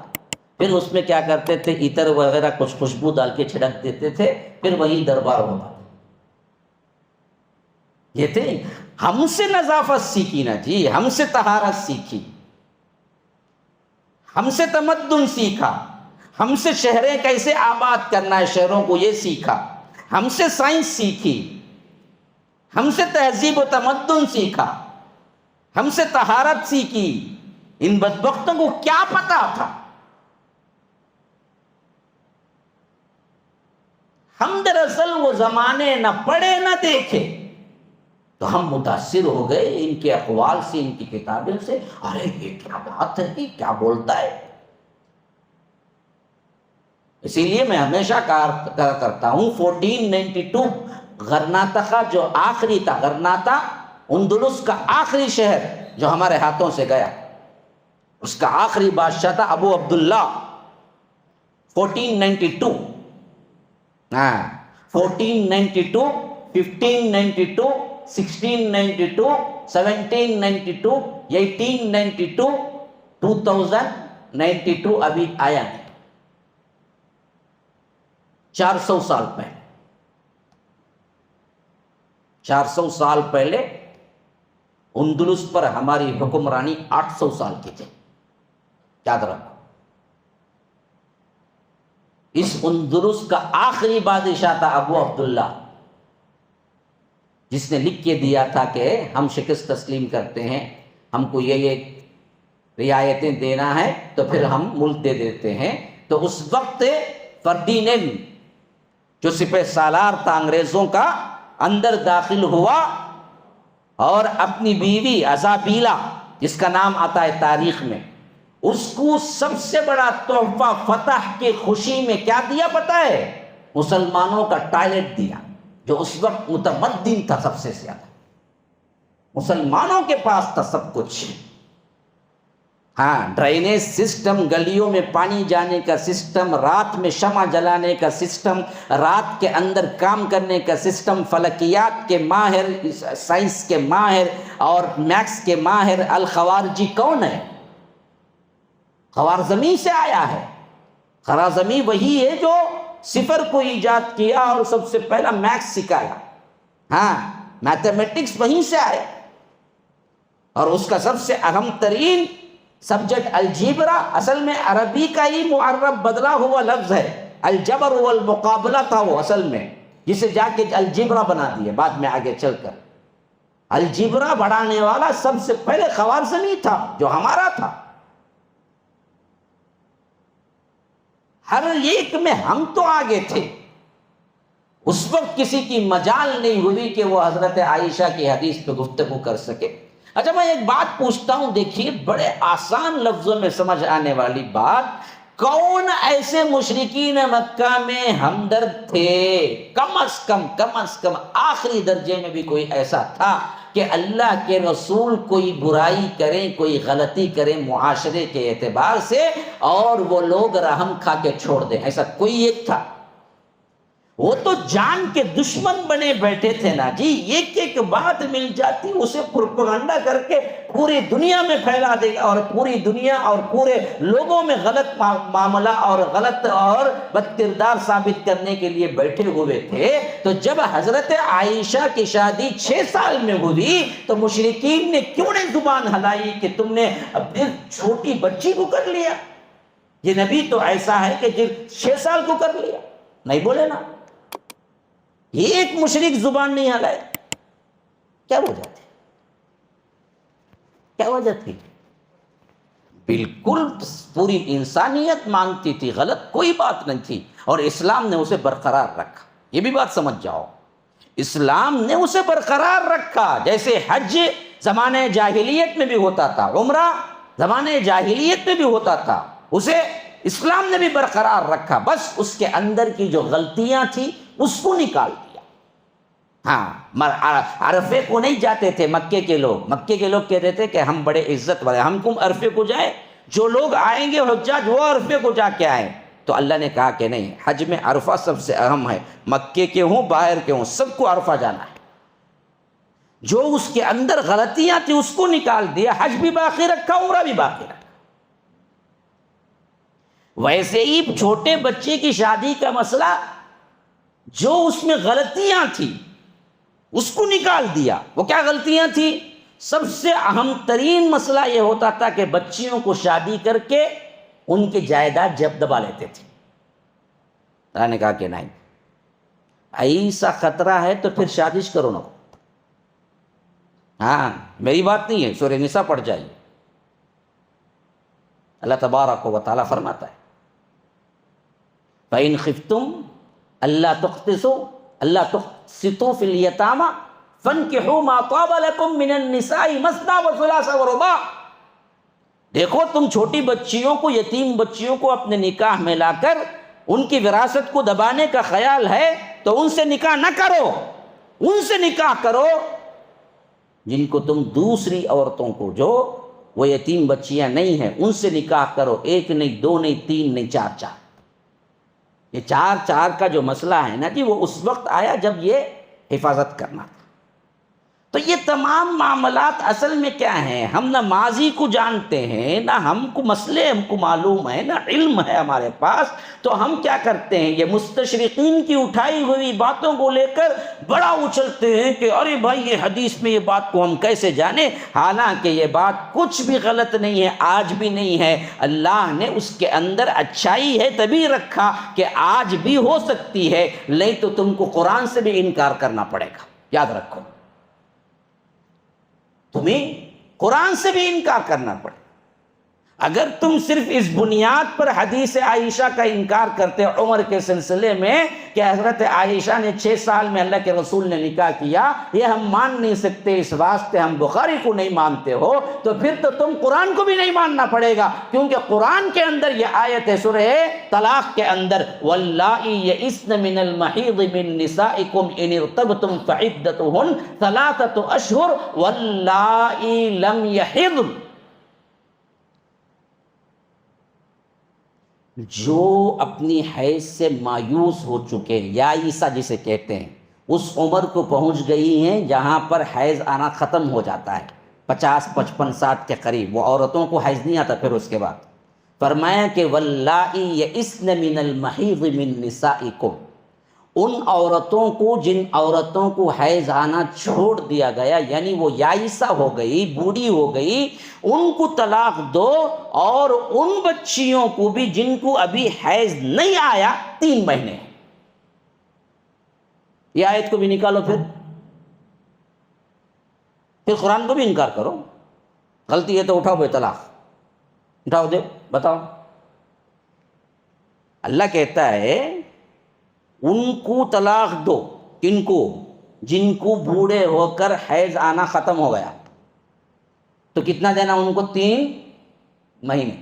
پھر اس میں کیا کرتے تھے, عطر وغیرہ کچھ خوشبو ڈال کے چھڑک دیتے تھے, پھر وہی دربار ہوتا. یہ تھے. ہم سے نظافت سیکھی نا جی, ہم سے طہارت سیکھی, ہم سے تمدن سیکھا, ہم سے شہریں کیسے آباد کرنا ہے شہروں کو یہ سیکھا, ہم سے سائنس سیکھی, ہم سے تہذیب و تمدن سیکھا, ہم سے طہارت سیکھی. ان بدبختوں کو کیا پتا تھا؟ ہم دراصل وہ زمانے نہ پڑھے نہ دیکھے, تو ہم متاثر ہو گئے ان کے اقوال سے, ان کی کتابیں سے. ارے یہ کیا بات ہے, یہ کیا بولتا ہے. اسی لیے میں ہمیشہ کہا کرتا ہوں 1492 غرناطہ جو آخری تھا, غرناطہ اندلس کا آخری شہر جو ہمارے ہاتھوں سے گیا, اس کا آخری بادشاہ تھا ابو عبداللہ. 1492 1492 1592 1692 1792 1892 2092 ابھی آیا ہے. 400 سال پہلے, 400 سال پہلے اندلس پر ہماری حکمرانی 800 سال کی تھی. یاد رکھو, اس اندلس کا آخری بادشاہ تھا ابو عبداللہ, جس نے لکھ کے دیا تھا کہ ہم شکست تسلیم کرتے ہیں, ہم کو یہ رعایتیں دینا ہے تو پھر ہم ملک دے دیتے ہیں. تو اس وقت فردینینڈ جو سپہ سالار تھا انگریزوں کا, اندر داخل ہوا اور اپنی بیوی ازابیلا, جس کا نام آتا ہے تاریخ میں, اس کو سب سے بڑا تحفہ فتح کی خوشی میں کیا دیا پتہ ہے؟ مسلمانوں کا ٹوائلٹ دیا, جو اس وقت متمدن تھا سب سے زیادہ. مسلمانوں کے پاس تھا سب کچھ. ہاں، ڈرینیج سسٹم، گلیوں میں پانی جانے کا سسٹم، رات میں شمع جلانے کا سسٹم، رات کے اندر کام کرنے کا سسٹم، فلکیات کے ماہر، سائنس کے ماہر اور میکس کے ماہر الخوارزمی کون ہے؟ خوارزمی سے آیا ہے۔ خوارزمی وہی ہے جو صفر کو ایجاد کیا اور سب سے پہلا میکس سکھایا۔ ہاں، میتھمیٹکس وہیں سے آیا، اور اس کا سب سے اہم ترین سبجیکٹ الجبرا اصل میں عربی کا ہی معرب بدلا ہوا لفظ ہے۔ الجبر والمقابلہ تھا وہ اصل میں، جسے جا کے الجبرا بنا دیے بعد میں آگے چل کر۔ الجبرا بڑھانے والا سب سے پہلے خوارزمی تھا جو ہمارا تھا۔ ہر ایک میں ہم تو آگے تھے۔ اس وقت کسی کی مجال نہیں ہوئی کہ وہ حضرت عائشہ کی حدیث پہ گفتگو کر سکے۔ اچھا، میں ایک بات پوچھتا ہوں، دیکھیے بڑے آسان لفظوں میں سمجھ آنے والی بات، کون ایسے مشرکین مکہ میں ہمدرد تھے؟ کم از کم آخری درجے میں بھی کوئی ایسا تھا کہ اللہ کے رسول کوئی برائی کریں، کوئی غلطی کریں معاشرے کے اعتبار سے، اور وہ لوگ رحم کھا کے چھوڑ دیں؟ ایسا کوئی ایک تھا؟ وہ تو جان کے دشمن بنے بیٹھے تھے نا جی۔ ایک ایک بات مل جاتی اسے پروپیگنڈا کر کے پوری دنیا میں پھیلا دے گا، اور پوری دنیا اور پورے لوگوں میں غلط معاملہ اور غلط اور بد کردار ثابت کرنے کے لیے بیٹھے ہوئے تھے۔ تو جب حضرت عائشہ کی شادی 6 سال میں ہوئی تو مشرکین نے کیوں نہیں زبان ہلائی کہ تم نے اپنی چھوٹی بچی کو کر لیا؟ یہ نبی تو ایسا ہے کہ جب 6 سال کو کر لیا، نہیں بولے نا؟ ایک مشرک زبان نہیں ہلائے، کیا وجہ تھی؟ کیا وجہ تھی؟ بالکل پوری انسانیت مانتی تھی، غلط کوئی بات نہیں تھی، اور اسلام نے اسے برقرار رکھا۔ یہ بھی بات سمجھ جاؤ، اسلام نے اسے برقرار رکھا۔ جیسے حج زمانے جاہلیت میں بھی ہوتا تھا، عمرہ زمانے جاہلیت میں بھی ہوتا تھا، اسے اسلام نے بھی برقرار رکھا، بس اس کے اندر کی جو غلطیاں تھیں اس کو نکال دیا۔ ہاں، عرفے کو نہیں جاتے تھے مکے کے لوگ کہتے تھے کہ ہم بڑے عزت والے، ہم کم عرفے کو جائیں؟ جو لوگ آئیں گے حجاج وہ عرفے کو جا کے آئیں۔ تو اللہ نے کہا کہ نہیں، حج میں عرفہ سب سے اہم ہے، مکے کے ہوں باہر کے ہوں سب کو عرفہ جانا ہے۔ جو اس کے اندر غلطیاں تھیں اس کو نکال دیا، حج بھی باقی رکھا، عمرہ بھی باقی رکھا۔ ویسے ہی چھوٹے بچے کی شادی کا مسئلہ، جو اس میں غلطیاں تھیں اس کو نکال دیا۔ وہ کیا غلطیاں تھیں؟ سب سے اہم ترین مسئلہ یہ ہوتا تھا کہ بچیوں کو شادی کر کے ان کی جائیداد جب دبا لیتے تھے۔ اللہ نے کہا کہ نہیں، ایسا خطرہ ہے تو پھر شادی کرو نہ۔ ہاں، میری بات نہیں ہے، سورہ نساء پڑھ جائیے، اللہ تبارک و تعالیٰ فرماتا ہے فَإِنْ خِفْتُمْ أَلَّا تُقْسِطُوا فِي الْيَتَامَى فَانْكِحُوا مَا طَابَ لَكُم مِّنَ النِّسَاءِ مَثْنَىٰ وَثُلَاثَ وَرُبَاعَ۔ دیکھو تم چھوٹی بچیوں کو، یتیم بچیوں کو اپنے نکاح میں لا کر ان کی وراثت کو دبانے کا خیال ہے تو ان سے نکاح نہ کرو، ان سے نکاح کرو جن کو تم دوسری عورتوں کو، جو وہ یتیم بچیاں نہیں ہیں، ان سے نکاح کرو، 1 نہیں 2 نہیں 3 نہیں 4۔ یہ 4 کا جو مسئلہ ہے نا جی، وہ اس وقت آیا جب یہ حفاظت کرنا تھا۔ تو یہ تمام معاملات اصل میں کیا ہیں؟ ہم نہ ماضی کو جانتے ہیں، نہ ہم کو مسئلے ہم کو معلوم ہے، نہ علم ہے ہمارے پاس، تو ہم کیا کرتے ہیں؟ یہ مستشرقین کی اٹھائی ہوئی باتوں کو لے کر بڑا اچھلتے ہیں کہ ارے بھائی یہ حدیث میں یہ بات کو ہم کیسے جانیں، حالانکہ یہ بات کچھ بھی غلط نہیں ہے، آج بھی نہیں ہے۔ اللہ نے اس کے اندر اچھائی ہے تبھی رکھا کہ آج بھی ہو سکتی ہے، نہیں تو تم کو قرآن سے بھی انکار کرنا پڑے گا، یاد رکھو، تمہیں قرآن سے بھی انکار کرنا پڑے۔ اگر تم صرف اس بنیاد پر حدیث عائشہ کا انکار کرتے عمر کے سلسلے میں کہ حضرت عائشہ نے 6 سال میں اللہ کے رسول نے نکاح کیا، یہ ہم مان نہیں سکتے، اس واسطے ہم بخاری کو نہیں مانتے ہو، تو پھر تو تم قرآن کو بھی نہیں ماننا پڑے گا، کیونکہ قرآن کے اندر یہ آیت ہے سورہ طلاق کے اندر وَاللَّائِي يَئِسْنَ مِنَ الْمَحِيضِ مِن نِّسَائِكُمْ إِنِ ارْتَبْتُمْ فَعِدَّتُهُنَّ 3 أشهر وَاللَّائِي لَمْ يَحِضْنَ۔ جو اپنی حیض سے مایوس ہو چکے ہیں، یا عیسیٰ جسے کہتے ہیں، اس عمر کو پہنچ گئی ہیں جہاں پر حیض آنا ختم ہو جاتا ہے، 50-55 60 کے قریب، وہ عورتوں کو حیض نہیں آتا پھر اس کے بعد۔ فرمایا کہ واللائی یئسن من المحیض من نسائکم، ان عورتوں کو جن عورتوں کو حیض آنا چھوڑ دیا گیا، یعنی وہ یائسہ ہو گئی، بوڑھی ہو گئی، ان کو طلاق دو، اور ان بچیوں کو بھی جن کو ابھی حیض نہیں آیا 3 مہینے۔ یہ آیت کو بھی نکالو، پھر قرآن کو بھی انکار کرو، غلطی ہے تو اٹھاؤ بے طلاق، اٹھاؤ دے، بتاؤ۔ اللہ کہتا ہے ان کو طلاق دو، کن کو؟ جن کو بوڑھے ہو کر حیض آنا ختم ہو گیا۔ تو کتنا دینا ان کو؟ 3 مہینے۔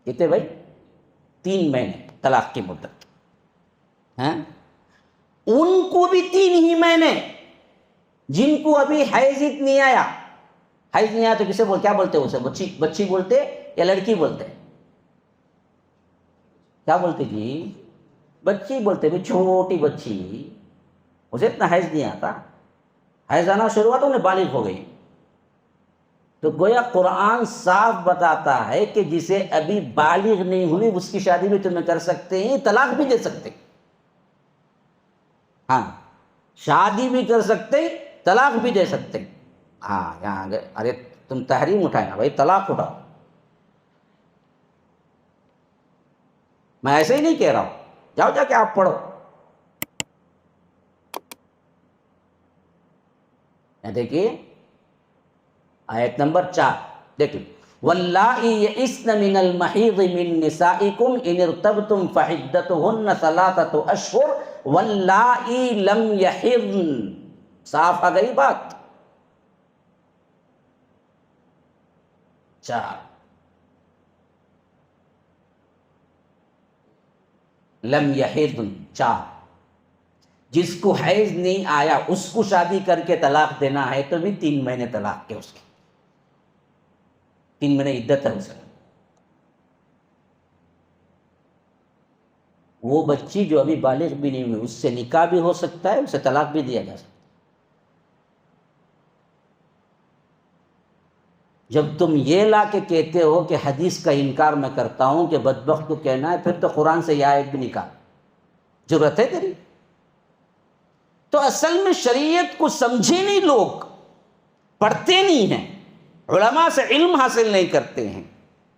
کتنے بھائی؟ 3 مہینے طلاق کی مدت۔ ہیں؟ ان کو بھی 3 ہی مہینے، جن کو ابھی حیض نہیں آیا۔ حیض نہیں آیا تو کسے کیا بولتے ہیں؟ اسے بچی بولتے یا لڑکی بولتے؟ کیا بولتے جی؟ بچی بولتے بھی، چھوٹی بچی، اسے اتنا حیض نہیں آتا، حیض آنا شروع ہوا تو انہیں بالغ ہو گئی۔ تو گویا قرآن صاف بتاتا ہے کہ جسے ابھی بالغ نہیں ہوئی اس کی شادی بھی تمہیں کر سکتے ہیں، طلاق بھی دے سکتے، ہاں شادی بھی کر سکتے، طلاق بھی دے سکتے۔ ہاں یہاں ارے تم تحریم اٹھائے نا بھائی، طلاق اٹھاؤ۔ میں ایسے ہی نہیں کہہ رہا ہوں، جاؤ جا کے آپ پڑھو۔ دیکھیے آیت نمبر 4 دیکھ لیں، واللائی یئسن من المحیض من نسائکم ان ارتبتم فعدتہن 3 اشہر واللائی لم یحضن۔ صاف آ گئی بات؟ 4 لم یحضن، 4 جس کو حیض نہیں آیا اس کو شادی کر کے طلاق دینا ہے تو بھی 3 مہینے طلاق کے، اس کی 3 مہینے عدت ہے اسے۔ وہ بچی جو ابھی بالغ بھی نہیں ہوئی، اس سے نکاح بھی ہو سکتا ہے، اسے طلاق بھی دیا جا سکتا ہے۔ جب تم یہ لا کے کہتے ہو کہ حدیث کا انکار میں کرتا ہوں کہ بدبخت کو کہنا ہے، پھر تو قرآن سے یہ آیت بھی نکال، ضرورت ہے تیری؟ تو اصل میں شریعت کو سمجھے نہیں، لوگ پڑھتے نہیں ہیں، علماء سے علم حاصل نہیں کرتے ہیں۔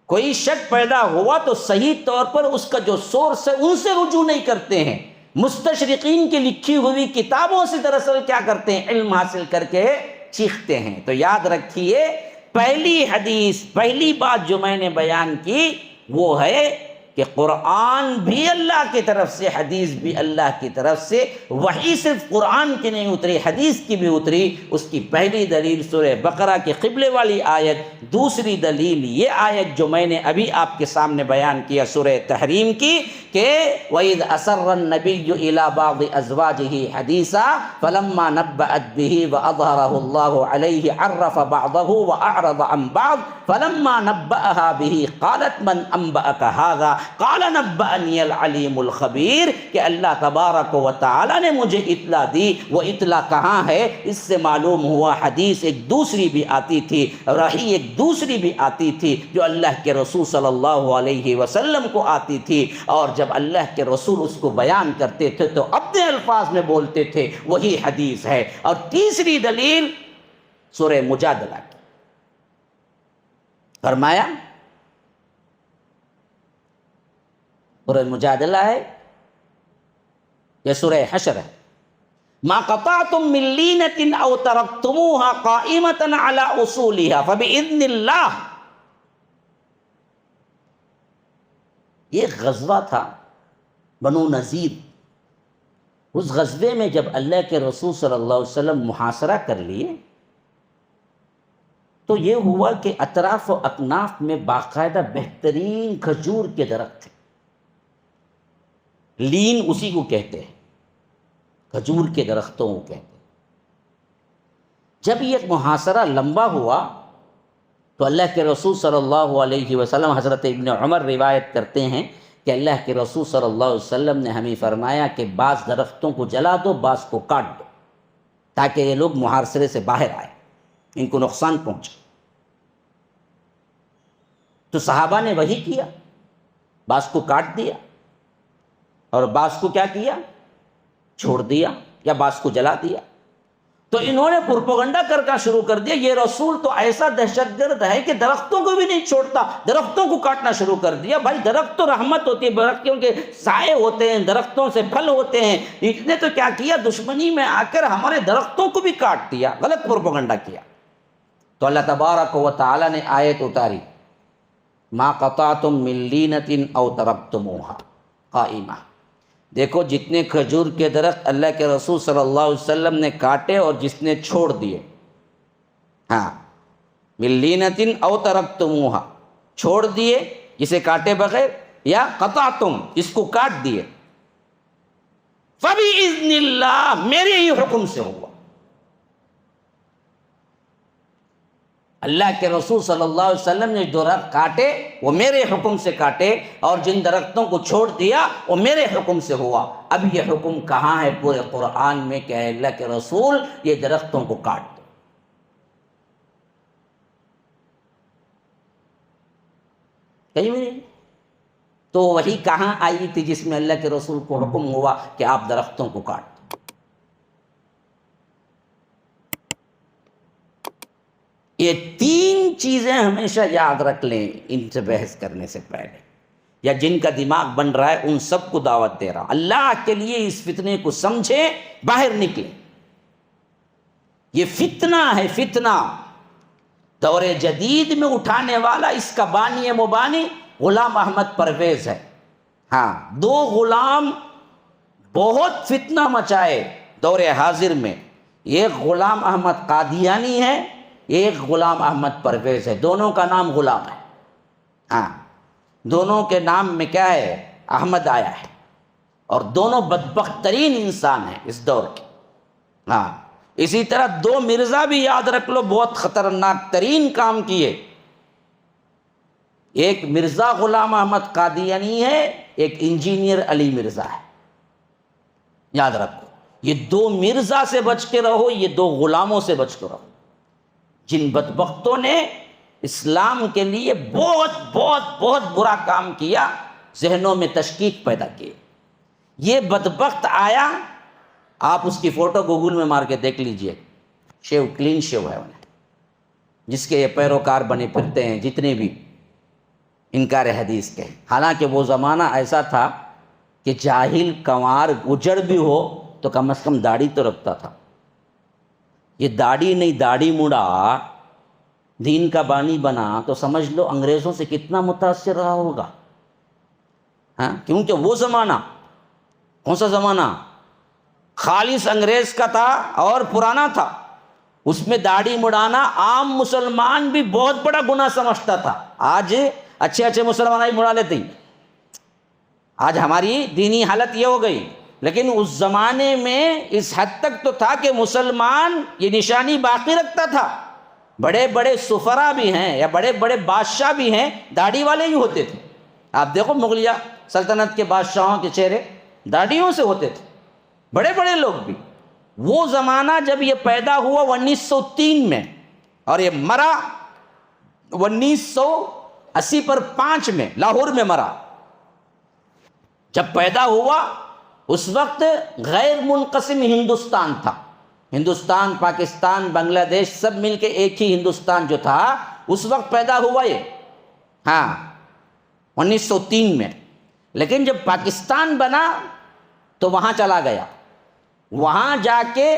کوئی شک پیدا ہوا تو صحیح طور پر اس کا جو سورس ہے ان سے رجوع نہیں کرتے ہیں، مستشرقین کی لکھی ہوئی کتابوں سے دراصل کیا کرتے ہیں؟ علم حاصل کر کے چیختے ہیں۔ تو یاد رکھیے، پہلی حدیث، پہلی بات جو میں نے بیان کی وہ ہے کہ قرآن بھی اللہ کی طرف سے، حدیث بھی اللہ کی طرف سے، وحی صرف قرآن کی نہیں اتری، حدیث کی بھی اتری۔ اس کی پہلی دلیل سورہ بقرہ کی قبلے والی آیت، دوسری دلیل یہ آیت جو میں نے ابھی آپ کے سامنے بیان کیا سورہ تحریم کی، کہ وَإِذْ أَسَرَّ النَّبِيُّ إِلَىٰ بَعْضِ أَزْوَاجِهِ حَدِيثًا فَلَمَّا نَبَّأَتْ بِهِ وَأَظْهَرَهُ اللَّهُ عَلَيْهِ عَرَّفَ بَعْضَهُ وَأَعْرَضَ عَنْ بَعْضٍ فَلَمَّا نَبَّأَهَا بِهِ قَالَتْ مَنْ أَنبَأَكَ هَٰذَا قَالَ نَبَّأَنِيَ الْعَلِيمُ الْخَبِيرُ، کہ اللہ تبارک و تعالی نے مجھے اطلاع دی۔ وہ اطلاع کہاں ہے؟ اس سے معلوم ہوا حدیث ایک دوسری بھی آتی تھی، رہی ایک دوسری بھی آتی تھی جو اللہ کے رسول صلی اللہ علیہ وسلم کو آتی تھی، اور جب اللہ کے رسول اس کو بیان کرتے تھے تو اپنے الفاظ میں بولتے تھے، وہی حدیث ہے۔ اور تیسری دلیل سورہ مجادلہ کی، فرمایا سورہ مجادلہ ہے یا سورہ حشر ہے، ما قطعتم من لینة او ترکتموها قائمة على اصولها فبإذن اللہ۔ یہ غزوہ تھا بنو نذیر۔ اس غزوے میں جب اللہ کے رسول صلی اللہ علیہ وسلم محاصرہ کر لیے تو یہ ہوا کہ اطراف و اکناف میں باقاعدہ بہترین کھجور کے درخت تھے، لین اسی کو کہتے ہیں، کھجور کے درختوں کو کہتے ہیں۔ جب یہ محاصرہ لمبا ہوا تو اللہ کے رسول صلی اللہ علیہ وسلم، حضرت ابن عمر روایت کرتے ہیں کہ اللہ کے رسول صلی اللہ علیہ وسلم نے ہمیں فرمایا کہ بعض درختوں کو جلا دو، بعض کو کاٹ دو، تاکہ یہ لوگ محاصرے سے باہر آئے، ان کو نقصان پہنچے۔ تو صحابہ نے وہی کیا، بعض کو کاٹ دیا اور بعض کو کیا کیا، چھوڑ دیا یا بعض کو جلا دیا۔ تو انہوں نے پروپیگنڈا کرنا شروع کر دیا، یہ رسول تو ایسا دہشت گرد ہے کہ درختوں کو بھی نہیں چھوڑتا، درختوں کو کاٹنا شروع کر دیا۔ بھائی درخت تو رحمت ہوتی ہے، درختوں کے سائے ہوتے ہیں، درختوں سے پھل ہوتے ہیں، اس نے تو کیا کیا، دشمنی میں آ کر ہمارے درختوں کو بھی کاٹ دیا، غلط پروپیگنڈا کیا۔ تو اللہ تبارک و تعالی نے آیت اتاری، ما قطعتم من لینۃ او ترکتموها قائمہ۔ دیکھو جتنے کھجور کے درخت اللہ کے رسول صلی اللہ علیہ وسلم نے کاٹے اور جس نے چھوڑ دیے، ہاں، من لینۃ او ترکتموها، چھوڑ دیے جسے کاٹے بغیر، یا قطعتم اس کو کاٹ دیے، فبإذن اللہ میرے ہی حکم سے ہوا۔ اللہ کے رسول صلی اللہ علیہ وسلم نے جو درخت کاٹے وہ میرے حکم سے کاٹے، اور جن درختوں کو چھوڑ دیا وہ میرے حکم سے ہوا۔ اب یہ حکم کہاں ہے پورے قرآن میں کہ اے اللہ کے رسول یہ درختوں کو کاٹ دو؟ کہیں بھی نہیں۔ تو وہی کہاں آئی تھی جس میں اللہ کے رسول کو حکم ہوا کہ آپ درختوں کو کاٹ دو؟ یہ تین چیزیں ہمیشہ یاد رکھ لیں ان سے بحث کرنے سے پہلے، یا جن کا دماغ بن رہا ہے ان سب کو دعوت دے رہا، اللہ کے لیے اس فتنے کو سمجھیں، باہر نکلیں۔ یہ فتنہ ہے، فتنہ دور جدید میں اٹھانے والا اس کا بانی مبانی غلام احمد پرویز ہے۔ ہاں، دو غلام بہت فتنہ مچائے دور حاضر میں، ایک غلام احمد قادیانی ہے، ایک غلام احمد پرویز ہے، دونوں کا نام غلام ہے۔ ہاں، دونوں کے نام میں کیا ہے، احمد آیا ہے، اور دونوں بدبخت ترین انسان ہیں اس دور کے۔ ہاں، اسی طرح دو مرزا بھی یاد رکھ لو، بہت خطرناک ترین کام کیے۔ ایک مرزا غلام احمد قادیانی ہے، ایک انجینئر علی مرزا ہے، یاد رکھو۔ یہ دو مرزا سے بچ کے رہو، یہ دو غلاموں سے بچ کے رہو، جن بدبختوں نے اسلام کے لیے بہت بہت بہت برا کام کیا، ذہنوں میں تشکیک پیدا کی۔ یہ بدبخت آیا، آپ اس کی فوٹو گوگل میں مار کے دیکھ لیجئے، شیو کلین شیو ہے انہیں، جس کے یہ پیروکار بنے پھرتے ہیں جتنے بھی انکار حدیث کے۔ حالانکہ وہ زمانہ ایسا تھا کہ جاہل کنوار اجڑ بھی ہو تو کم از کم داڑھی تو رکھتا تھا۔ یہ داڑھی نہیں، داڑھی مڑا، دین کا بانی بنا، تو سمجھ لو انگریزوں سے کتنا متاثر رہا ہوگا۔ ہاں، کیونکہ وہ زمانہ کون سا زمانہ، خالص انگریز کا تھا اور پرانا تھا، اس میں داڑھی مڑانا عام مسلمان بھی بہت بڑا گناہ سمجھتا تھا۔ آج اچھے اچھے مسلمان ہی مڑا لیتے ہیں، آج ہماری دینی حالت یہ ہو گئی، لیکن اس زمانے میں اس حد تک تو تھا کہ مسلمان یہ نشانی باقی رکھتا تھا۔ بڑے بڑے سفرا بھی ہیں یا بڑے بڑے بادشاہ بھی ہیں، داڑھی والے ہی ہوتے تھے۔ آپ دیکھو مغلیہ سلطنت کے بادشاہوں کے چہرے داڑھیوں سے ہوتے تھے، بڑے بڑے لوگ بھی۔ وہ زمانہ جب یہ پیدا ہوا 1903 میں، اور یہ مرا 1980 پر 5 میں لاہور میں مرا۔ جب پیدا ہوا اس وقت غیر منقسم ہندوستان تھا، ہندوستان، پاکستان، بنگلہ دیش سب مل کے ایک ہی ہندوستان جو تھا، اس وقت پیدا ہوا یہ، ہاں 1903 میں۔ لیکن جب پاکستان بنا تو وہاں چلا گیا، وہاں جا کے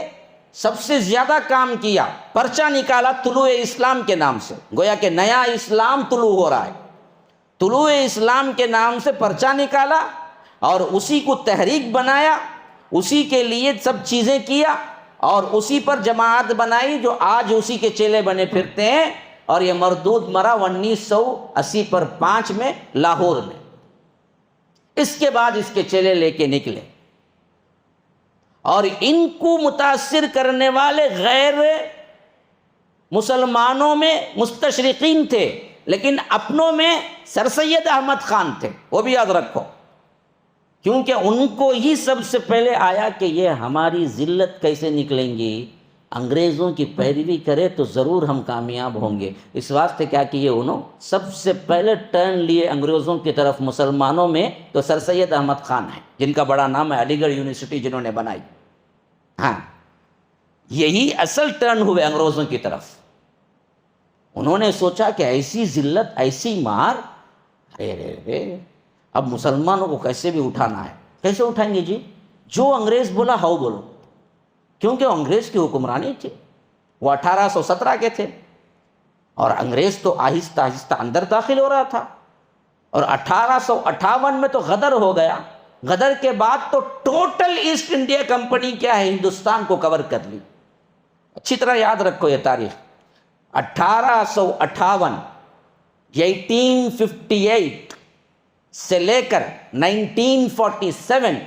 سب سے زیادہ کام کیا، پرچہ نکالا طلوع اسلام کے نام سے، گویا کہ نیا اسلام طلوع ہو رہا ہے، طلوع اسلام کے نام سے پرچہ نکالا اور اسی کو تحریک بنایا، اسی کے لیے سب چیزیں کیا، اور اسی پر جماعت بنائی جو آج اسی کے چیلے بنے پھرتے ہیں۔ اور یہ مردود مرا 1980 پر 5 میں لاہور میں۔ اس کے بعد اس کے چیلے لے کے نکلے، اور ان کو متاثر کرنے والے غیر مسلمانوں میں مستشرقین تھے لیکن اپنوں میں سر سید احمد خان تھے، وہ بھی یاد رکھو، کیونکہ ان کو ہی سب سے پہلے آیا کہ یہ ہماری ذلت کیسے نکلیں گی، انگریزوں کی پیروی کرے تو ضرور ہم کامیاب ہوں گے۔ اس واسطے کیا کیے انہوں سب سے پہلے ٹرن لیے انگریزوں کی طرف مسلمانوں میں تو سر سید احمد خان ہیں، جن کا بڑا نام ہے، علی گڑھ یونیورسٹی جنہوں نے بنائی۔ ہاں، یہی اصل ٹرن ہوئے انگریزوں کی طرف۔ انہوں نے سوچا کہ ایسی ذلت، ایسی مار، اب مسلمانوں کو کیسے بھی اٹھانا ہے۔ کیسے اٹھائیں گے جی؟ جو انگریز بولا ہاؤ بولو، کیونکہ انگریز کی حکمرانی تھی، وہ 1817 کے تھے، اور انگریز تو آہستہ آہستہ اندر داخل ہو رہا تھا، اور 1858 میں تو غدر ہو گیا۔ غدر کے بعد تو ٹوٹل ایسٹ انڈیا کمپنی کیا ہے، ہندوستان کو کور کر لی۔ اچھی طرح یاد رکھو یہ تاریخ، 1858 1858 سے لے کر 1947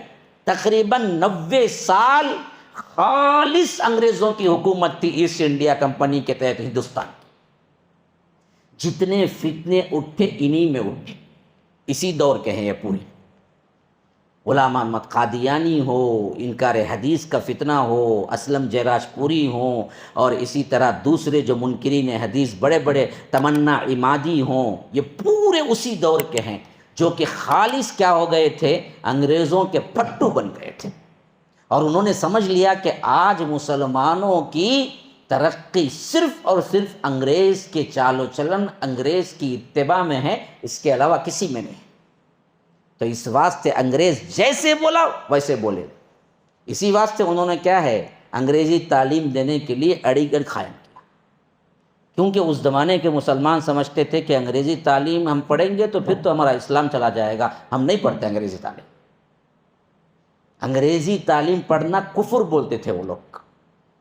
تقریباً 90 سال خالص انگریزوں کی حکومت تھی ایسٹ انڈیا کمپنی کے تحت ہندوستان کی۔ جتنے فتنے اٹھے انہی میں اٹھے، اسی دور کے ہیں یہ پوری۔ غلام احمد قادیانی ہو، انکار حدیث کا فتنہ ہو، اسلم جیراج پوری ہوں، اور اسی طرح دوسرے جو منکرین حدیث بڑے بڑے تمنا عمادی ہوں، یہ پورے اسی دور کے ہیں جو کہ خالص کیا ہو گئے تھے، انگریزوں کے پٹو بن گئے تھے، اور انہوں نے سمجھ لیا کہ آج مسلمانوں کی ترقی صرف اور صرف انگریز کے چال و چلن، انگریز کی اتباع میں ہے، اس کے علاوہ کسی میں نہیں۔ تو اس واسطے انگریز جیسے بولا ویسے بولے۔ اسی واسطے انہوں نے کیا ہے، انگریزی تعلیم دینے کے لیے علی گڑھ قائم کیا، کیونکہ اس زمانے کے مسلمان سمجھتے تھے کہ انگریزی تعلیم ہم پڑھیں گے تو پھر تو ہمارا اسلام چلا جائے گا، ہم نہیں پڑھتے انگریزی تعلیم۔ انگریزی تعلیم پڑھنا کفر بولتے تھے وہ لوگ،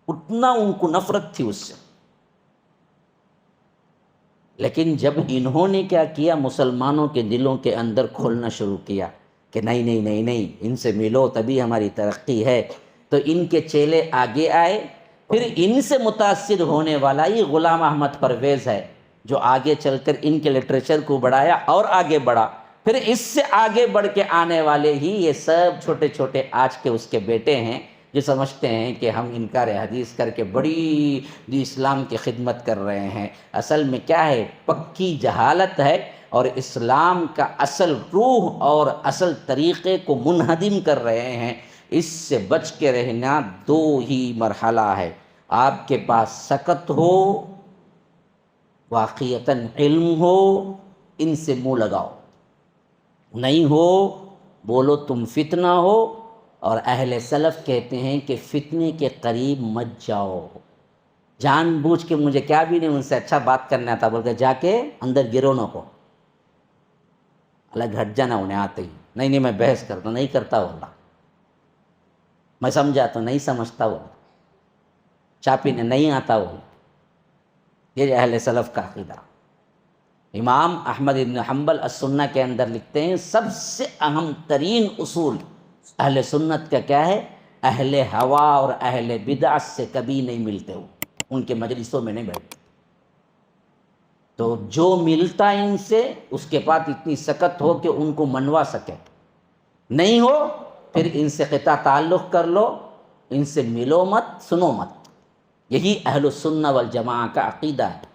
اتنا ان کو نفرت تھی اس سے۔ لیکن جب انہوں نے کیا کیا، مسلمانوں کے دلوں کے اندر کھولنا شروع کیا کہ نہیں نہیں نہیں نہیں، ان سے ملو تبھی ہماری ترقی ہے، تو ان کے چیلے آگے آئے۔ پھر ان سے متاثر ہونے والا ہی غلام احمد پرویز ہے، جو آگے چل کر ان کے لٹریچر کو بڑھایا اور آگے بڑھا۔ پھر اس سے آگے بڑھ کے آنے والے ہی یہ سب چھوٹے چھوٹے آج کے اس کے بیٹے ہیں، جو سمجھتے ہیں کہ ہم انکار حدیث کر کے بڑی اسلام کی خدمت کر رہے ہیں۔ اصل میں کیا ہے، پکی جہالت ہے، اور اسلام کا اصل روح اور اصل طریقے کو منہدم کر رہے ہیں۔ اس سے بچ کے رہنا دو ہی مرحلہ ہے، آپ کے پاس سکت ہو، واقعتاً علم ہو، ان سے منہ لگاؤ، نہیں ہو بولو تم فتنہ ہو۔ اور اہل سلف کہتے ہیں کہ فتنے کے قریب مت جاؤ۔ جان بوجھ کے مجھے کیا بھی نہیں ان سے اچھا بات کرنا تھا بول کے جا کے اندر گرو نہ کو، الگ ہٹ جانا انہیں آتے ہی، نہیں میں بحث کرتا نہیں کرتا ہوگا، میں سمجھا تو نہیں سمجھتا ہوگا، چاپی نے نہیں آتا ہوگا۔ یہ اہل سلف کا عقیدہ۔ امام احمد بن حنبل السنہ کے اندر لکھتے ہیں سب سے اہم ترین اصول اہل سنت کا کیا ہے، اہل ہوا اور اہل بدعت سے کبھی نہیں ملتے ہو، ان کے مجلسوں میں نہیں بیٹھتے۔ تو جو ملتا ان سے اس کے بعد اتنی سکت ہو کہ ان کو منوا سکے، نہیں ہو پھر ان سے قطع تعلق کر لو، ان سے ملو مت، سنو مت۔ یہی اہل السنہ والجماعہ کا عقیدہ ہے۔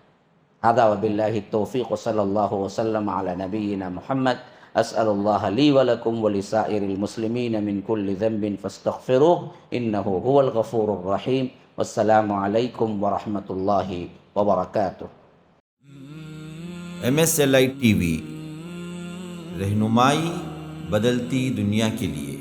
هذا وباللہ التوفیق، صلی اللہ وسلم علی نبینا محمد۔ اسأل اللہ لی ولکم ولسائر المسلمین من کل ذنب فاستغفروه انه هو الغفور الرحیم۔ والسلام علیکم ورحمۃ اللہ وبرکاتہ۔ MSLI TV، رہنمائی بدلتی دنیا کے لیے۔